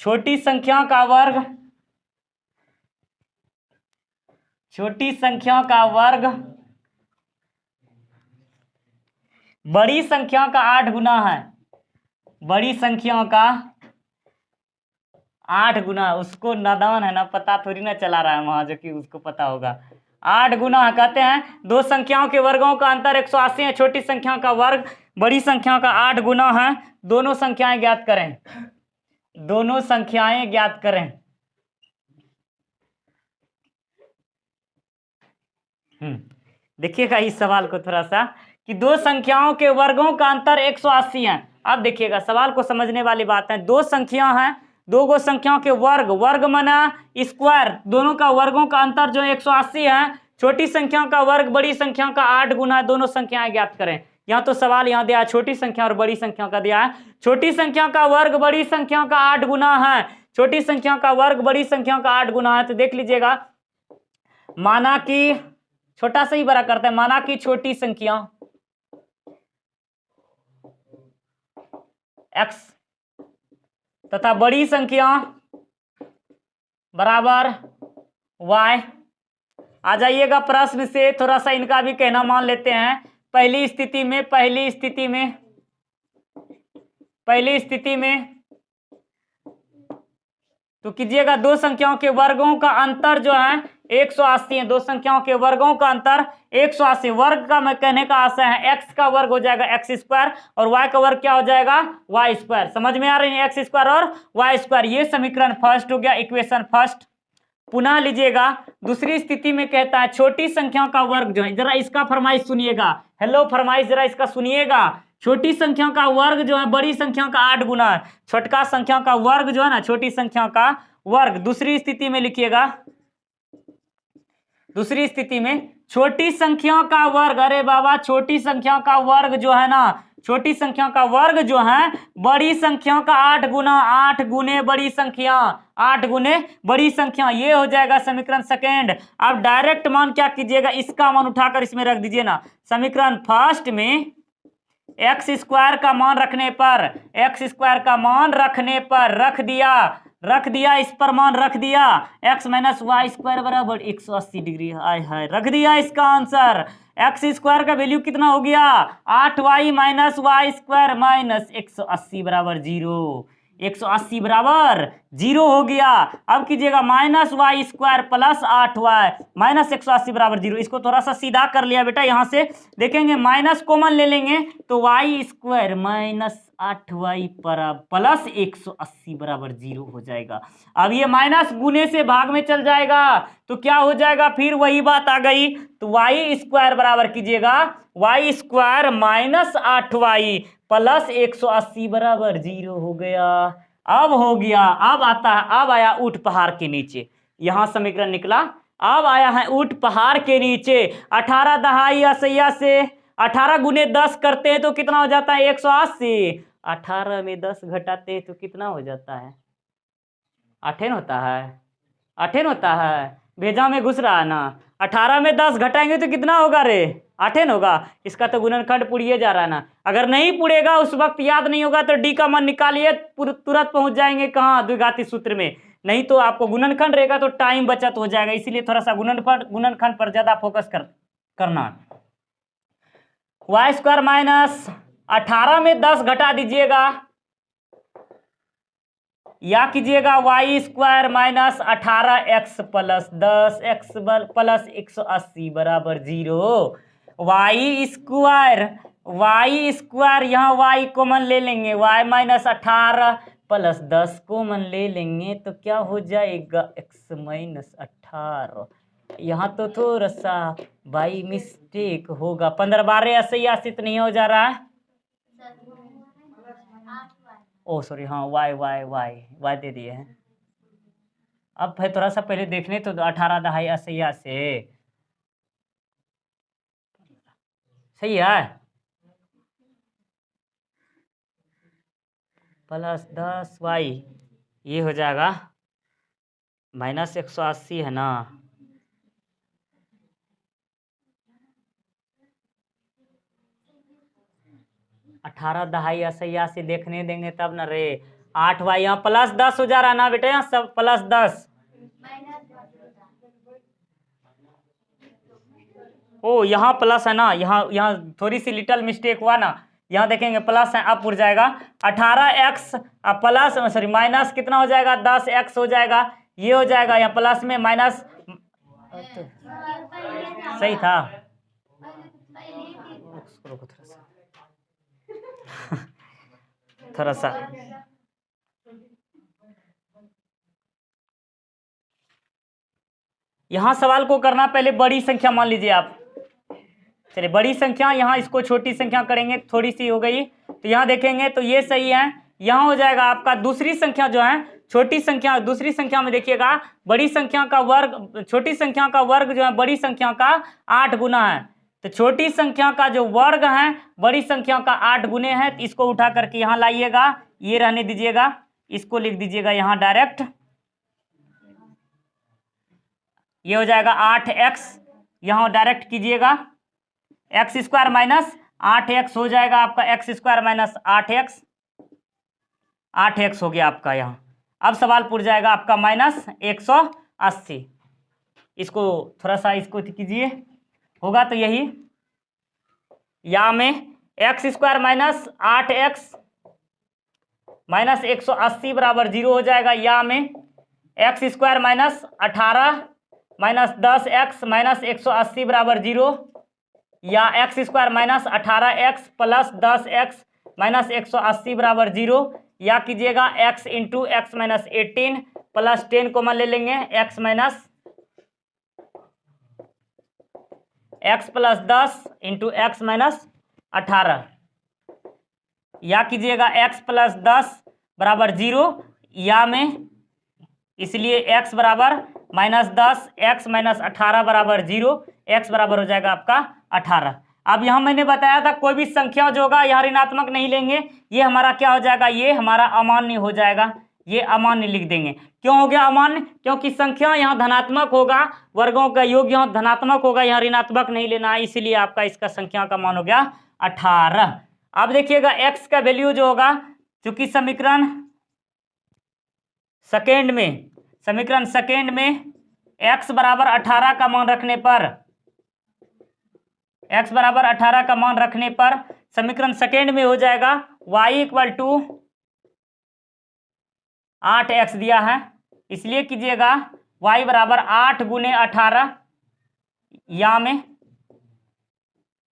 छोटी संख्या का वर्ग बड़ी संख्या का 8 गुना है, बड़ी संख्या का 8 गुना। उसको नादान है ना, पता थोड़ी ना चला रहा है वहां, जो कि उसको पता होगा। 8 गुना कहते हैं, दो संख्याओं के वर्गों का अंतर 180 है, छोटी संख्या का वर्ग बड़ी संख्या का 8 गुना है। दोनों संख्याएं ज्ञात करें, दोनों संख्याएं ज्ञात करें। देखिएगा इस सवाल को थोड़ा सा, कि दो संख्याओं के वर्गों का अंतर 180 है। अब देखिएगा सवाल को समझने वाली बात है, दो संख्या है, दो गो संख्याओं के वर्ग माना स्क्वायर, दोनों का वर्गों का अंतर जो 180 है। छोटी संख्या का वर्ग बड़ी संख्या का 8 गुना है, दोनों संख्याएं ज्ञात करें। यहाँ तो सवाल यहाँ दिया है, छोटी संख्या और बड़ी संख्या का दिया है। छोटी संख्या का वर्ग बड़ी संख्या का 8 गुना है, छोटी संख्या का वर्ग बड़ी संख्या का 8 गुना है। तो देख लीजिएगा, माना कि छोटा से ही बड़ा करते हैं, माना कि छोटी संख्या x तथा बड़ी संख्या बराबर y। आ जाइएगा प्रश्न से, थोड़ा सा इनका भी कहना मान लेते हैं। पहली स्थिति में तो कीजिएगा, दो संख्याओं के वर्गों का अंतर जो है 180 है, दो संख्याओं के वर्गों का अंतर 180। वर्ग का मैं कहने का आशय है, x का वर्ग हो जाएगा x स्क्वायर और y का वर्ग क्या हो जाएगा y स्क्वायर। समझ में आ रही है, x स्क्वायर और y स्क्वायर। ये समीकरण फर्स्ट हो गया, इक्वेशन फर्स्ट। पुनः लीजिएगा, दूसरी स्थिति में कहता है छोटी संख्या का वर्ग जो है, जरा इसका फरमाइश सुनिएगा, हेलो फरमाइश जरा इसका सुनिएगा। छोटी संख्या का वर्ग जो है बड़ी संख्या का 8 गुना है, छोटका संख्या का वर्ग जो है ना, छोटी संख्या का वर्ग। दूसरी स्थिति में लिखिएगा, दूसरी स्थिति में छोटी संख्या का वर्ग, अरे बाबा छोटी संख्या का वर्ग जो है ना, छोटी संख्या का वर्ग जो है बड़ी संख्या का 8 गुना, 8 गुने बड़ी संख्या, 8 गुने बड़ी संख्या, ये हो जाएगा समीकरण सेकेंड। अब डायरेक्ट मान क्या कीजिएगा, इसका मान उठाकर इसमें रख दीजिए ना। समीकरण फर्स्ट में एक्स स्क्वायर का मान रखने पर, एक्स स्क्वायर का मान रखने पर रख दिया इस पर मान रख दिया, x माइनस वाई स्क्वायर बराबर 180 डिग्री। आय हाय, रख दिया इसका आंसर। एक्स स्क्वायर का वैल्यू कितना हो गया 8y minus Y square minus 180 बराबर 0, 180 बराबर 0 हो गया। अब कीजिएगा minus Y square plus 8y minus 180 बराबर 0। इसको थोड़ा सा सीधा कर लिया बेटा, यहाँ से देखेंगे माइनस कॉमन ले लेंगे तो Y square minus 8y plus 180 बराबर 0 हो जाएगा। अब ये माइनस गुने से भाग में चल जाएगा तो क्या हो जाएगा, फिर वही बात आ गई। तो वाई स्क्वायर बराबर कीजिएगा Y square minus 8y plus 180 बराबर 0 हो गया। अब हो गया, अब आता है, अब आया ऊंट पहाड़ के नीचे, यहां समीकरण निकला। अब आया है ऊंट पहाड़ के नीचे, 18 दहाई असैया से 18 गुने 10 करते हैं तो कितना हो जाता है 180। 18 में 10 घटाते हैं तो कितना हो जाता है, 8 होता है, 8 होता है, भेजा में घुस रहा है ना। 18 में 10 घटाएंगे तो कितना होगा रे, 8 होगा। इसका तो गुणनखंड पुड़िए जा रहा है ना। अगर नहीं पुड़ेगा, उस वक्त याद नहीं होगा तो डी का मान निकालिए, तुरंत पहुंच जाएंगे कहाँ, द्विघाती सूत्र में। नहीं तो आपको गुणनखंड रहेगा तो टाइम बचत हो जाएगा, इसीलिए थोड़ा सा गुणनखंड पर ज्यादा फोकस करना। वाई स्क्वायर माइनस 18 में 10 घटा दीजिएगा, या कीजिएगा Y square minus 18x plus 10x plus 180 बराबर 0। वाई स्क्वायर यहाँ y कॉमन ले लेंगे, y माइनस 18 प्लस 10 कॉमन ले लेंगे तो क्या हो जाएगा x माइनस 18। यहाँ तो थोड़ा सा बाई मिस्टेक होगा, 15 ऐसे ही आसित नहीं हो जा रहा है। ओ सॉरी, हाँ वाई दे दिए हैं। अब भाई थोड़ा सा पहले देखने तो 18 दहाई असैया से सही है, प्लस 10y ये हो जाएगा माइनस 180 है ना। अठारह दहाई असैया से देखने देंगे तब न रे। 8y यहाँ प्लस 10 हो जा रहा है ना बेटे, यहाँ सब प्लस 10। ओ यहाँ प्लस है ना, यहाँ थोड़ी सी लिटिल मिस्टेक हुआ ना, यहाँ देखेंगे प्लस है, अब उड़ जाएगा 18x प्लस सॉरी माइनस कितना हो जाएगा 10x हो जाएगा, ये हो जाएगा यहाँ प्लस में माइनस, सही था। थोड़ा सा यहाँ सवाल को करना, पहले बड़ी संख्या मान लीजिए आप, चलिए बड़ी संख्या, यहाँ इसको छोटी संख्या करेंगे, थोड़ी सी हो गई तो यहाँ देखेंगे तो ये सही है। यहाँ हो जाएगा आपका दूसरी संख्या जो है, छोटी संख्या, दूसरी संख्या में देखिएगा बड़ी संख्या का वर्ग, छोटी संख्या का वर्ग जो है बड़ी संख्या का 8 गुना है, तो छोटी संख्या का जो वर्ग है बड़ी संख्या का 8 गुने है। तो इसको उठा करके यहाँ लाइएगा, ये रहने दीजिएगा, इसको लिख दीजिएगा यहाँ डायरेक्ट, ये हो जाएगा 8x, यहाँ डायरेक्ट कीजिएगा एक्स स्क्वायर माइनस 8x हो जाएगा आपका, एक्स स्क्वायर माइनस 8x हो गया आपका यहाँ। अब सवाल पूछ जाएगा आपका माइनस 180, इसको थोड़ा सा इसको कीजिए, होगा तो यही, या में x square minus 8x minus 180 बराबर 0 हो जाएगा, या में x square minus 18 minus 10x minus 180 बराबर 0, या x square minus 18x plus 10x minus 180 बराबर 0, या कीजिएगा x into X minus 18 plus 10 common ले लेंगे, x minus x plus 10 into X minus 18, या कीजिएगा x प्लस 10 बराबर 0, या में इसलिए x बराबर माइनस 10 x माइनस 18 बराबर 0, x बराबर हो जाएगा आपका 18। अब यहाँ मैंने बताया था कोई भी संख्या जो होगा यहाँ ऋणात्मक नहीं लेंगे, ये हमारा क्या हो जाएगा, ये हमारा अमान्य हो जाएगा, ये अमान्य लिख देंगे। क्यों हो गया अमान्य, क्योंकि संख्या यहाँ धनात्मक होगा, वर्गों का योग यहाँ धनात्मक होगा, यहाँ ऋणात्मक नहीं लेना है, इसीलिए आपका इसका संख्या का मान हो गया 18। अब देखिएगा x का वैल्यू जो होगा, चूंकि समीकरण सेकेंड में x बराबर 18 का मान रखने पर, x बराबर 18 का मान रखने पर समीकरण सेकेंड में हो जाएगा y इक्वल टू 8x दिया है, इसलिए कीजिएगा y बराबर 8 गुने 18, या में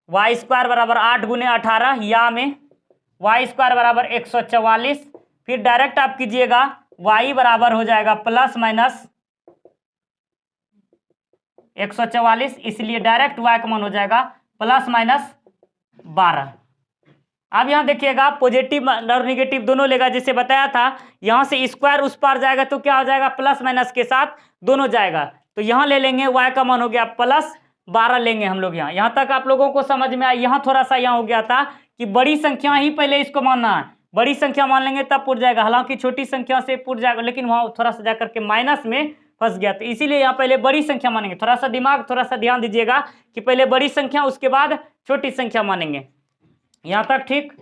y स्क्वायर बराबर 8 गुने 18, या में वाई स्क्वायर बराबर 144। फिर डायरेक्ट आप कीजिएगा वाई बराबर हो जाएगा प्लस माइनस 144, इसलिए डायरेक्ट वाई का मान हो जाएगा प्लस माइनस 12। अब यहाँ देखिएगा पॉजिटिव और निगेटिव दोनों लेगा, जैसे बताया था। यहाँ से स्क्वायर उस पार जाएगा तो क्या हो जाएगा, प्लस माइनस के साथ दोनों जाएगा। तो यहाँ ले लेंगे वाई का मान हो गया प्लस 12 लेंगे हम लोग। यहाँ तक आप लोगों को समझ में आया। यहाँ थोड़ा सा यहाँ हो गया था कि बड़ी संख्या ही पहले इसको मानना है, बड़ी संख्या मान लेंगे तब पुट जाएगा, हालांकि छोटी संख्या से पुट जाएगा, लेकिन वहाँ थोड़ा सा जाकर के माइनस में फंस गया। तो इसीलिए यहाँ पहले बड़ी संख्या मानेंगे। थोड़ा सा दिमाग, थोड़ा सा ध्यान दीजिएगा कि पहले बड़ी संख्या उसके बाद छोटी संख्या मानेंगे। यहाँ तक ठीक।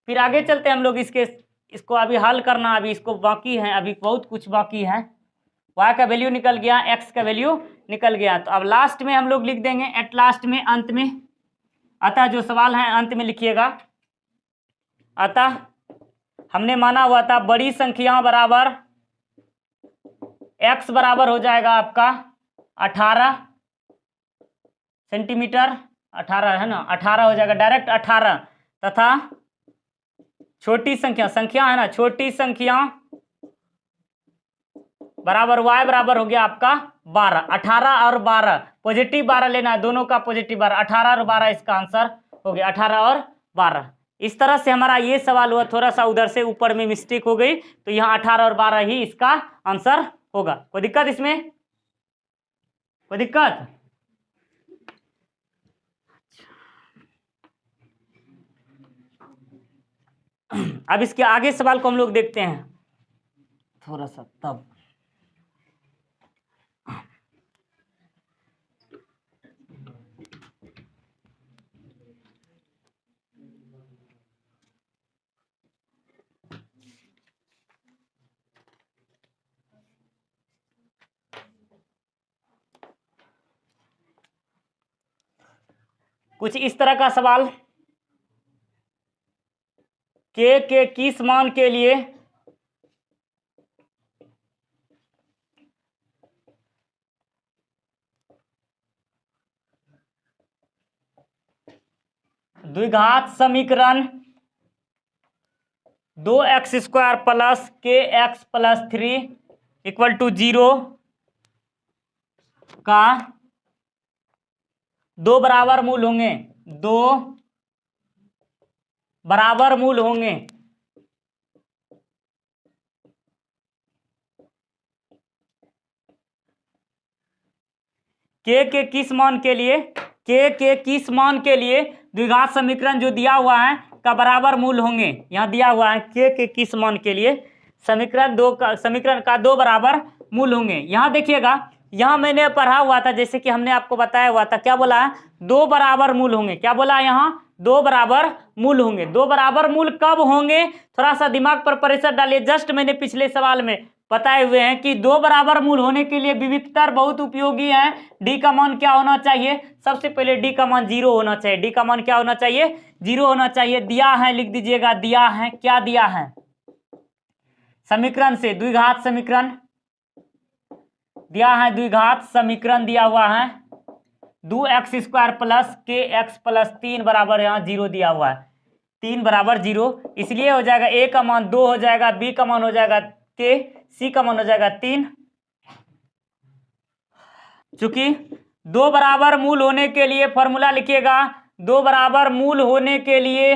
फिर आगे चलते हैं हम लोग। इसको अभी हल करना अभी इसको बाकी है, अभी बहुत कुछ बाकी है। y का वैल्यू निकल गया, x का वैल्यू निकल गया। तो अब लास्ट में हम लोग लिख देंगे, एट लास्ट में, अंत में। अतः जो सवाल है अंत में लिखिएगा। अतः हमने माना हुआ था बड़ी संख्या बराबर x बराबर हो जाएगा आपका 18 सेंटीमीटर, 18 है ना, 18 हो जाएगा डायरेक्ट 18, तथा छोटी संख्या है ना, छोटी संख्या बराबर y बराबर हो गया आपका 12। 18 और 12 पॉजिटिव 12 लेना है, दोनों का पॉजिटिव 12, 18 और 12 इसका आंसर हो गया, 18 और 12। इस तरह से हमारा ये सवाल हुआ। थोड़ा सा उधर से ऊपर में मिस्टेक हो गई, तो यहाँ 18 और 12 ही इसका आंसर होगा। कोई दिक्कत इसमें, कोई दिक्कत? अब इसके आगे सवाल को हम लोग देखते हैं थोड़ा सा तब। कुछ इस तरह का सवाल, के किस मान के लिए द्विघात समीकरण 2x² plus kx plus 3 equal to 0 का दो बराबर मूल होंगे, दो बराबर मूल होंगे। के किस मान के लिए, के किस मान के लिए द्विघात समीकरण जो दिया हुआ है का बराबर मूल होंगे। यहाँ दिया हुआ है के किस मान के लिए समीकरण का दो बराबर मूल होंगे। यहाँ देखिएगा, यहाँ मैंने पढ़ा हुआ था, जैसे कि हमने आपको बताया हुआ था, क्या बोला है, दो बराबर मूल होंगे। क्या बोला है यहाँ, दो बराबर मूल होंगे। दो बराबर मूल कब होंगे, थोड़ा सा दिमाग पर प्रेशर डालिए। जस्ट मैंने पिछले सवाल में बताए हुए हैं कि दो बराबर मूल होने के लिए विविधतर बहुत उपयोगी है। डी का मान क्या होना चाहिए, सबसे पहले डी का मान 0 होना चाहिए। डी का मान क्या होना चाहिए, 0 होना चाहिए। दिया है, लिख दीजिएगा, दिया है। क्या दिया है, समीकरण से द्विघात समीकरण दिया है, द्विघात समीकरण दिया हुआ है 2x² प्लस kx प्लस 3 बराबर यहाँ 0 दिया हुआ है, 3 बराबर 0। इसलिए हो जाएगा a का मान 2 हो जाएगा, b का मान हो जाएगा k, c का मान हो जाएगा 3। चूंकि दो बराबर मूल होने के लिए फॉर्मूला लिखिएगा, दो बराबर मूल होने के लिए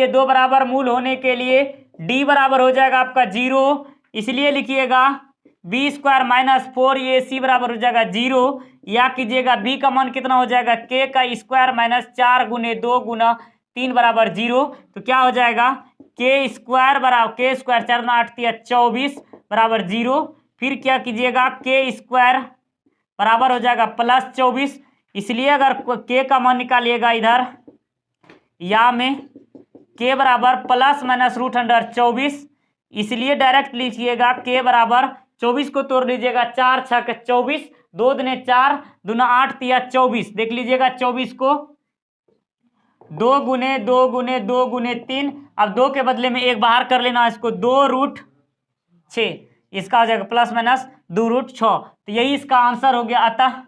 दो बराबर मूल होने के लिए d बराबर हो जाएगा आपका 0। इसलिए लिखिएगा b² माइनस 4ac बराबर हो जाएगा 0। या कीजिएगा b का मान कितना हो जाएगा, k का स्क्वायर माइनस 4 गुने 2 गुना 3 बराबर 0। तो क्या हो जाएगा, k² बराबर k² 4 8 24 बराबर 0। फिर क्या कीजिएगा, k² बराबर हो जाएगा प्लस 24। इसलिए अगर k का मान निकालिएगा इधर या में, k बराबर प्लस माइनस √24। इसलिए डायरेक्ट लीजिएगा k बराबर 24 को तोड़ लीजिएगा, 4 6 24, 2 दूने 4 दूना 8 तिया 24। देख लीजिएगा 24 को 2 गुने 2 गुने 2 गुने 3, अब 2 के बदले में 1 बाहर कर लेना, इसको 2√6, इसका हो जाएगा प्लस माइनस 2√6। तो यही इसका आंसर हो गया। अतः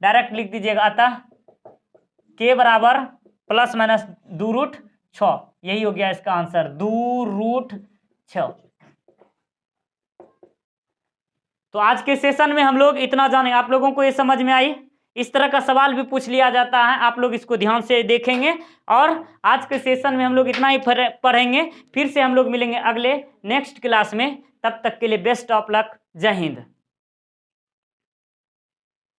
डायरेक्ट लिख दीजिएगा, अतः k बराबर प्लस माइनस 2√6, यही हो गया इसका आंसर 2√6। तो आज के सेशन में हम लोग इतना जाने, आप लोगों को ये समझ में आई? इस तरह का सवाल भी पूछ लिया जाता है, आप लोग इसको ध्यान से देखेंगे। और आज के सेशन में हम लोग इतना ही पढ़ेंगे, फिर से हम लोग मिलेंगे अगले नेक्स्ट क्लास में। तब तक के लिए बेस्ट ऑफ लक, जय हिंद।